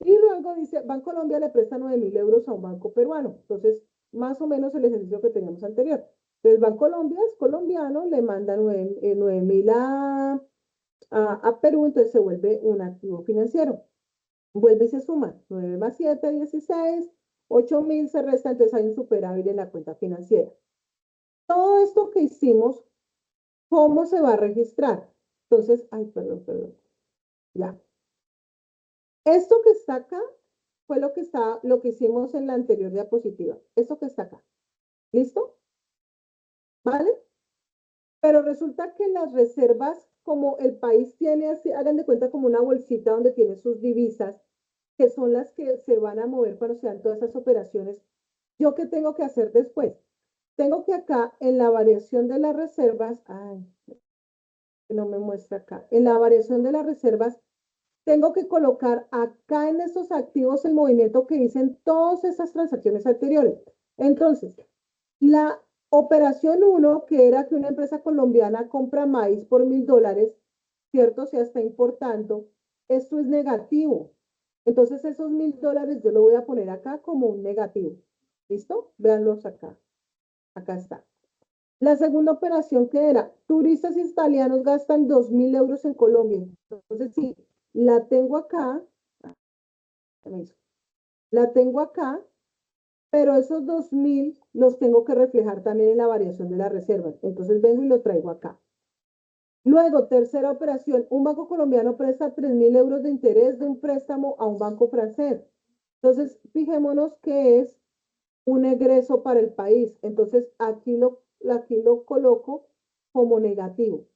Y luego dice, Bancolombia le presta 9.000 euros a un banco peruano. Entonces, más o menos el ejercicio que teníamos anterior. Entonces, Bancolombia es colombiano, le manda 9.000 a Perú, entonces se vuelve un activo financiero. Vuelve y se suma. 9 más 7, 16. 8.000 se resta, entonces hay un superávit en la cuenta financiera. Todo esto que hicimos, ¿cómo se va a registrar? Entonces, ay, perdón, ya. Esto que está acá fue lo que hicimos en la anterior diapositiva. Esto que está acá. ¿Listo? ¿Vale? Pero resulta que las reservas, como el país tiene así, hagan de cuenta como una bolsita donde tiene sus divisas, que son las que se van a mover cuando se dan todas esas operaciones. ¿Yo qué tengo que hacer después? tengo que acá en la variación de las reservas, ay, no me muestra acá, en la variación de las reservas, tengo que colocar acá en estos activos el movimiento que dicen todas esas transacciones anteriores. Entonces, la operación 1, que era que una empresa colombiana compra maíz por $1.000, ¿cierto? O sea, está importando. Esto es negativo. Entonces, esos $1.000 yo lo voy a poner acá como un negativo. ¿Listo? Véanlos acá. Acá está. La segunda operación que era, turistas italianos gastan 2.000 euros en Colombia. Entonces, sí, la tengo acá. La tengo acá, pero esos 2.000 los tengo que reflejar también en la variación de las reservas. Entonces vengo y lo traigo acá. Luego, tercera operación, un banco colombiano presta 3.000 euros de interés de un préstamo a un banco francés. Entonces, fijémonos que es un egreso para el país. Entonces, aquí lo coloco como negativo.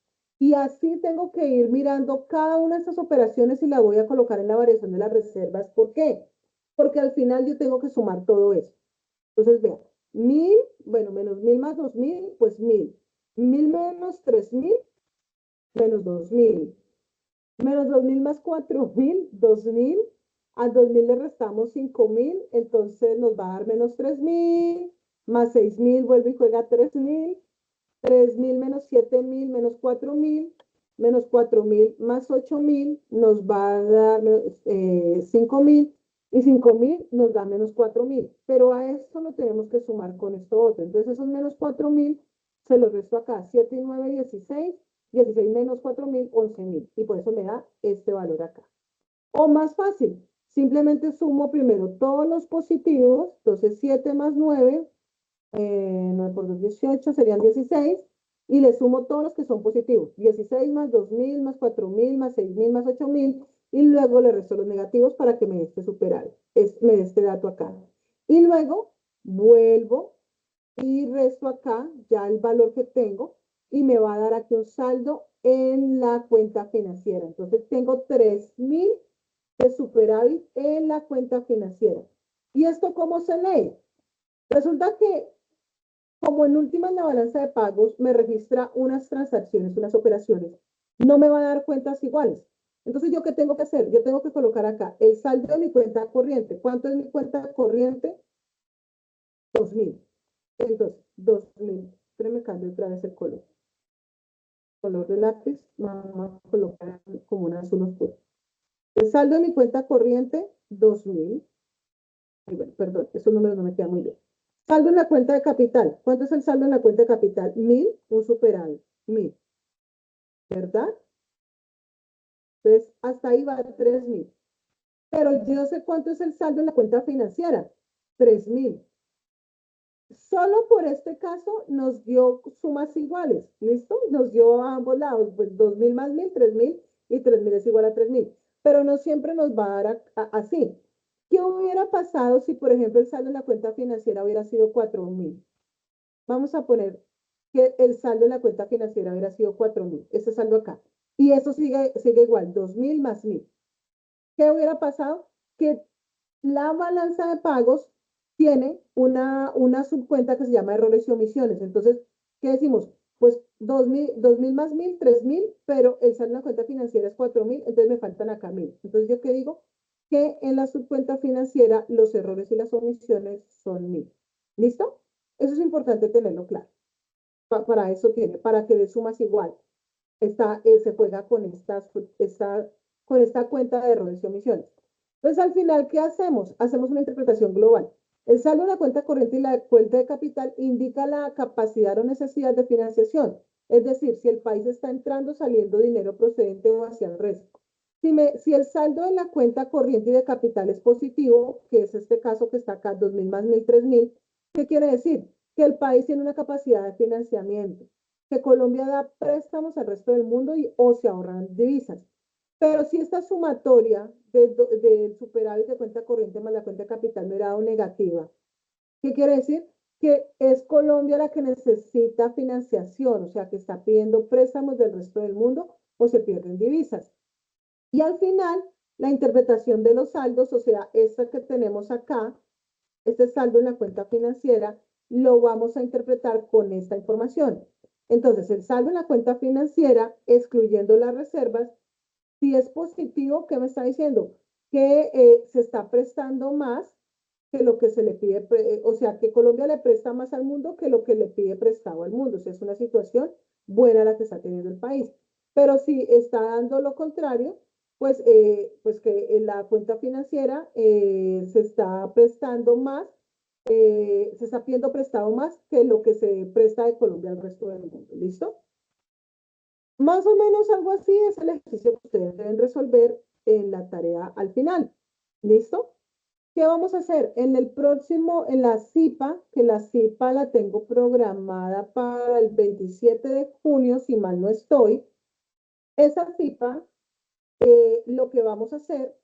Y así tengo que ir mirando cada una de estas operaciones y la voy a colocar en la variación de las reservas. ¿Por qué? Porque al final yo tengo que sumar todo eso. Entonces, vean, 1.000, bueno, menos 1.000 más 2.000, pues 1.000. 1.000 menos 3.000, menos 2.000. Menos 2.000 más 4.000, 2.000. A 2.000 le restamos 5.000, entonces nos va a dar menos 3.000, más 6.000, vuelve y juega 3.000. 3.000 menos 7.000 menos 4.000, menos 4.000 más 8.000 nos va a dar 5.000 y 5.000 nos da menos 4.000. Pero a esto lo tenemos que sumar con esto otro. Entonces esos menos 4.000 se los resto acá. 7 y 9, 16. 16 menos 4.000, 11.000. Y por eso me da este valor acá. O más fácil, simplemente sumo primero todos los positivos. Entonces 7 más 9, 9 por 2, 18, serían 16, y le sumo todos los que son positivos, 16 más 2.000, más 4.000, más 6.000, más 8.000, y luego le resto los negativos para que me dé este superávit, me dé este dato acá. Y luego vuelvo y resto acá ya el valor que tengo, y me va a dar aquí un saldo en la cuenta financiera. Entonces tengo 3.000 de superávit en la cuenta financiera. ¿Y esto cómo se lee? Resulta que como en última en la balanza de pagos me registra unas transacciones, unas operaciones, no me va a dar cuentas iguales. Entonces, ¿yo qué tengo que hacer? Yo tengo que colocar acá el saldo de mi cuenta corriente. ¿Cuánto es mi cuenta corriente? 2.000. Entonces, 2.000. Pero me cambio otra vez el color. Color de lápiz, vamos a colocar como un azul oscuro. El saldo de mi cuenta corriente, 2.000. Bueno, perdón, esos números no me quedan muy bien. Saldo en la cuenta de capital. ¿Cuánto es el saldo en la cuenta de capital? 1.000, un superávit. 1.000, ¿verdad? Entonces, hasta ahí va 3.000. Pero yo sé cuánto es el saldo en la cuenta financiera. 3.000. Solo por este caso nos dio sumas iguales. ¿Listo? Nos dio a ambos lados. Pues 2.000 más 1.000, 3.000. Y 3.000 es igual a 3.000. Pero no siempre nos va a dar así. ¿Qué hubiera pasado si, por ejemplo, el saldo en la cuenta financiera hubiera sido 4.000? Vamos a poner que el saldo en la cuenta financiera hubiera sido 4.000, ese saldo acá. Y eso sigue igual, 2.000 más 1.000. ¿Qué hubiera pasado? Que la balanza de pagos tiene una subcuenta que se llama errores y omisiones. Entonces, ¿qué decimos? Pues 2.000 más 1.000, 3.000, pero el saldo en la cuenta financiera es 4.000, entonces me faltan acá 1.000. Entonces, ¿yo qué digo? Que en la subcuenta financiera los errores y las omisiones son 1.000. ¿Listo? Eso es importante tenerlo claro. Para eso tiene, para que de sumas igual. Se juega con con esta cuenta de errores y omisiones. Entonces, al final, ¿qué hacemos? Hacemos una interpretación global. El saldo de la cuenta corriente y la cuenta de capital indica la capacidad o necesidad de financiación. Es decir, si el país está entrando o saliendo dinero procedente o hacia el resto. Si el saldo de la cuenta corriente y de capital es positivo, que es este caso que está acá, 2.000 más 1.000, 3.000, ¿qué quiere decir? Que el país tiene una capacidad de financiamiento, que Colombia da préstamos al resto del mundo o se ahorran divisas. Pero si esta sumatoria del superávit de cuenta corriente más la cuenta de capital me hubiera dado negativa, ¿qué quiere decir? Que es Colombia la que necesita financiación, o sea, que está pidiendo préstamos del resto del mundo o se pierden divisas. Y al final, la interpretación de los saldos, o sea, esta que tenemos acá, este saldo en la cuenta financiera, lo vamos a interpretar con esta información. Entonces, el saldo en la cuenta financiera, excluyendo las reservas, si es positivo, ¿qué me está diciendo? Que se está prestando más que lo que se le pide, o sea, que Colombia le presta más al mundo que lo que le pide prestado al mundo. O sea, es una situación buena la que está teniendo el país. Pero si está dando lo contrario, pues que la cuenta financiera se está prestando más, se está pidiendo prestado más que lo que se presta de Colombia al resto del mundo. ¿Listo? Más o menos algo así es el ejercicio que ustedes deben resolver en la tarea al final. ¿Listo? ¿Qué vamos a hacer? En el próximo, en la CIPA, que la CIPA la tengo programada para el 27 de junio, si mal no estoy, esa CIPA, lo que vamos a hacer,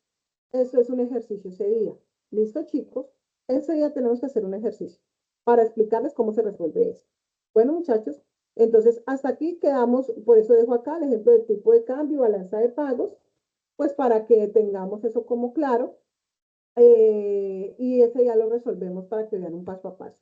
eso es un ejercicio ese día. ¿Listo, chicos? Ese día tenemos que hacer un ejercicio para explicarles cómo se resuelve eso. Bueno, muchachos, entonces hasta aquí quedamos, por eso dejo acá el ejemplo del tipo de cambio, balanza de pagos, pues para que tengamos eso como claro. Y ese ya lo resolvemos para que vean un paso a paso.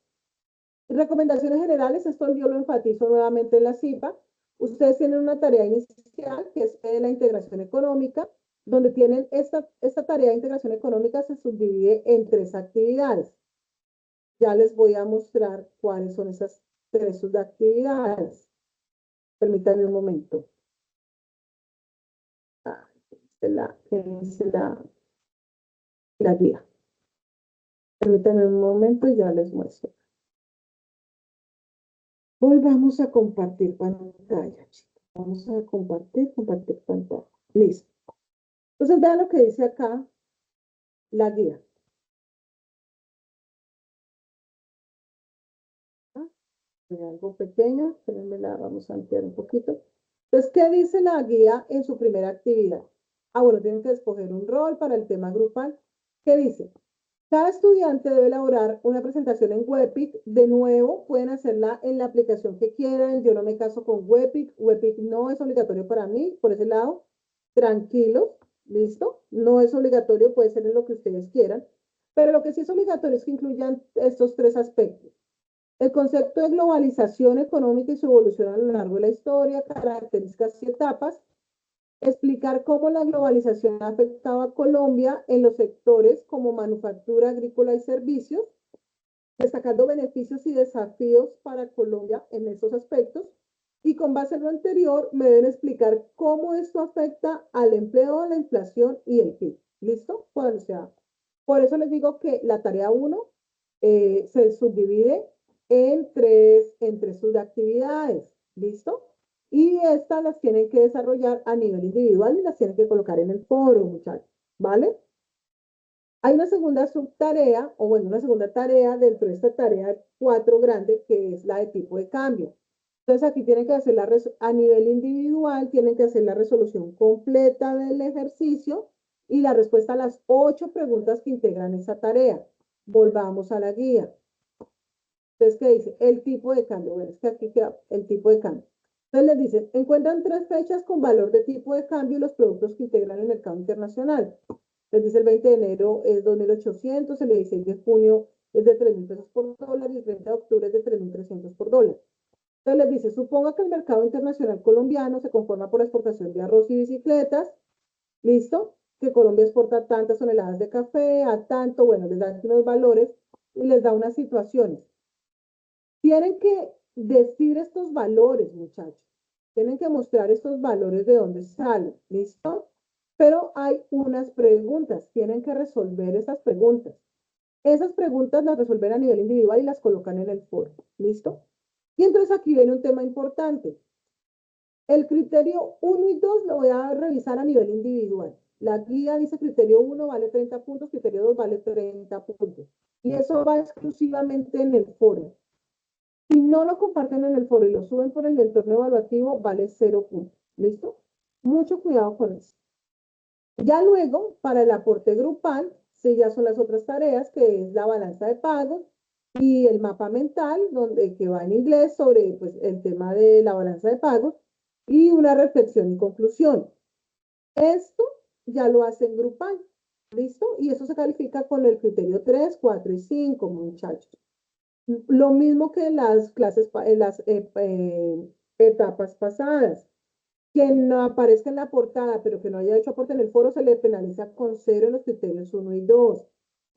Recomendaciones generales, esto yo lo enfatizo nuevamente en la CIPA. Ustedes tienen una tarea inicial que es la integración económica, donde tienen esta tarea de integración económica se subdivide en 3 actividades. Ya les voy a mostrar cuáles son esas 3 subactividades. Permítanme un momento. La guía. Permítanme un momento y ya les muestro. Volvamos a compartir pantalla, chicos. Vamos a compartir pantalla. Listo. Entonces, vean lo que dice acá la guía. Algo pequeña, la vamos a ampliar un poquito. Entonces, ¿qué dice la guía en su primera actividad? Bueno, tienen que escoger un rol para el tema grupal. ¿Qué dice? Cada estudiante debe elaborar una presentación en Webpic. De nuevo, pueden hacerla en la aplicación que quieran. Yo no me caso con Webpic. Webpic no es obligatorio para mí. Por ese lado, tranquilos. ¿Listo? No es obligatorio, puede ser en lo que ustedes quieran. Pero lo que sí es obligatorio es que incluyan estos 3 aspectos. El concepto de globalización económica y su evolución a lo largo de la historia, características y etapas. Explicar cómo la globalización ha afectado a Colombia en los sectores como manufactura, agrícola y servicios, destacando beneficios y desafíos para Colombia en esos aspectos. Y con base en lo anterior, me deben explicar cómo esto afecta al empleo, a la inflación y el PIB. ¿Listo? O sea, por eso les digo que la tarea 1 se subdivide en tres subactividades. ¿Listo? Y estas las tienen que desarrollar a nivel individual y las tienen que colocar en el foro, muchachos. ¿Vale? Hay una segunda subtarea, o bueno, una segunda tarea dentro de esta tarea 4 grande, que es la de tipo de cambio. Entonces aquí tienen que hacer a nivel individual, tienen que hacer la resolución completa del ejercicio y la respuesta a las 8 preguntas que integran esa tarea. Volvamos a la guía. Entonces, ¿qué dice? El tipo de cambio. Bueno, es que aquí queda el tipo de cambio. Entonces les dicen, encuentran 3 fechas con valor de tipo de cambio y los productos que integran el mercado internacional. Les dice el 20 de enero es 2.800, el 16 de junio es de 3.000 pesos por dólar y el 30 de octubre es de 3.300 por dólar. Entonces les dice, suponga que el mercado internacional colombiano se conforma por la exportación de arroz y bicicletas. ¿Listo? Que Colombia exporta tantas toneladas de café, a tanto, bueno, les da unos valores y les da unas situaciones. Tienen que decir estos valores, muchachos. Tienen que mostrar estos valores de dónde salen. ¿Listo? Pero hay unas preguntas. Tienen que resolver esas preguntas. Esas preguntas las resuelven a nivel individual y las colocan en el foro. ¿Listo? Y entonces aquí viene un tema importante. El criterio 1 y 2 lo voy a revisar a nivel individual. La guía dice criterio 1 vale 30 puntos, criterio 2 vale 30 puntos. Y eso va exclusivamente en el foro. Si no lo comparten en el foro y lo suben por el entorno evaluativo, vale 0 puntos. ¿Listo? Mucho cuidado con eso. Ya luego, para el aporte grupal, sí, ya son las otras tareas, que es la balanza de pagos y el mapa mental, que va en inglés sobre pues, el tema de la balanza de pagos y una reflexión y conclusión. Esto ya lo hacen grupal. ¿Listo? Y eso se califica con el criterio 3, 4 y 5, muchachos. Lo mismo que en las etapas pasadas. Quien no aparezca en la portada, pero que no haya hecho aporte en el foro, se le penaliza con 0 en los criterios 1 y 2.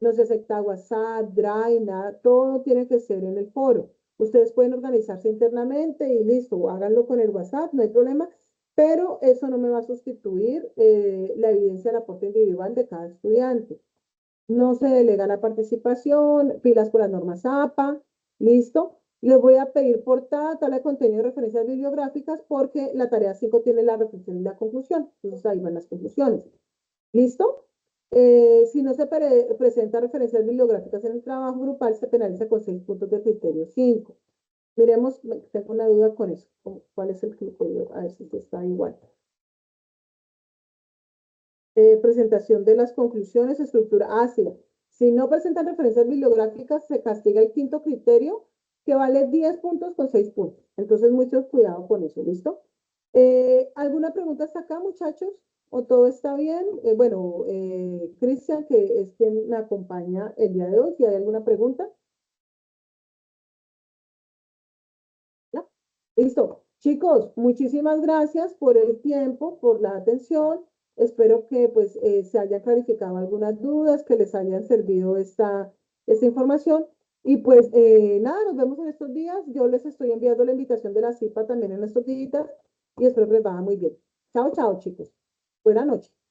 No se acepta WhatsApp, Drive, nada, todo tiene que ser en el foro. Ustedes pueden organizarse internamente y listo, háganlo con el WhatsApp, no hay problema, pero eso no me va a sustituir la evidencia del aporte individual de cada estudiante. No se delega la participación, pilas con las normas APA, listo. Les voy a pedir portada, tabla de contenido y referencias bibliográficas porque la tarea 5 tiene la reflexión y la conclusión. Entonces ahí van las conclusiones. ¿Listo? Si no se presenta referencias bibliográficas en el trabajo grupal, se penaliza con 6 puntos de criterio 5. Miremos, tengo una duda con eso. ¿Cuál es el criterio? A ver si está igual. Presentación de las conclusiones, estructura ácida. Si no presentan referencias bibliográficas, se castiga el quinto criterio, que vale 10 puntos con 6 puntos. Entonces, mucho cuidado con eso, ¿listo? ¿Alguna pregunta hasta acá, muchachos? ¿O todo está bien? Bueno, Cristian, que es quien me acompaña el día de hoy, si hay alguna pregunta. ¿Ya? Listo. Chicos, muchísimas gracias por el tiempo, por la atención. Espero que pues se hayan clarificado algunas dudas, que les hayan servido esta información. Y pues nada, nos vemos en estos días. Yo les estoy enviando la invitación de la CIPA también en estos días y espero que les vaya muy bien. Chao, chao, chicos. Buenas noches.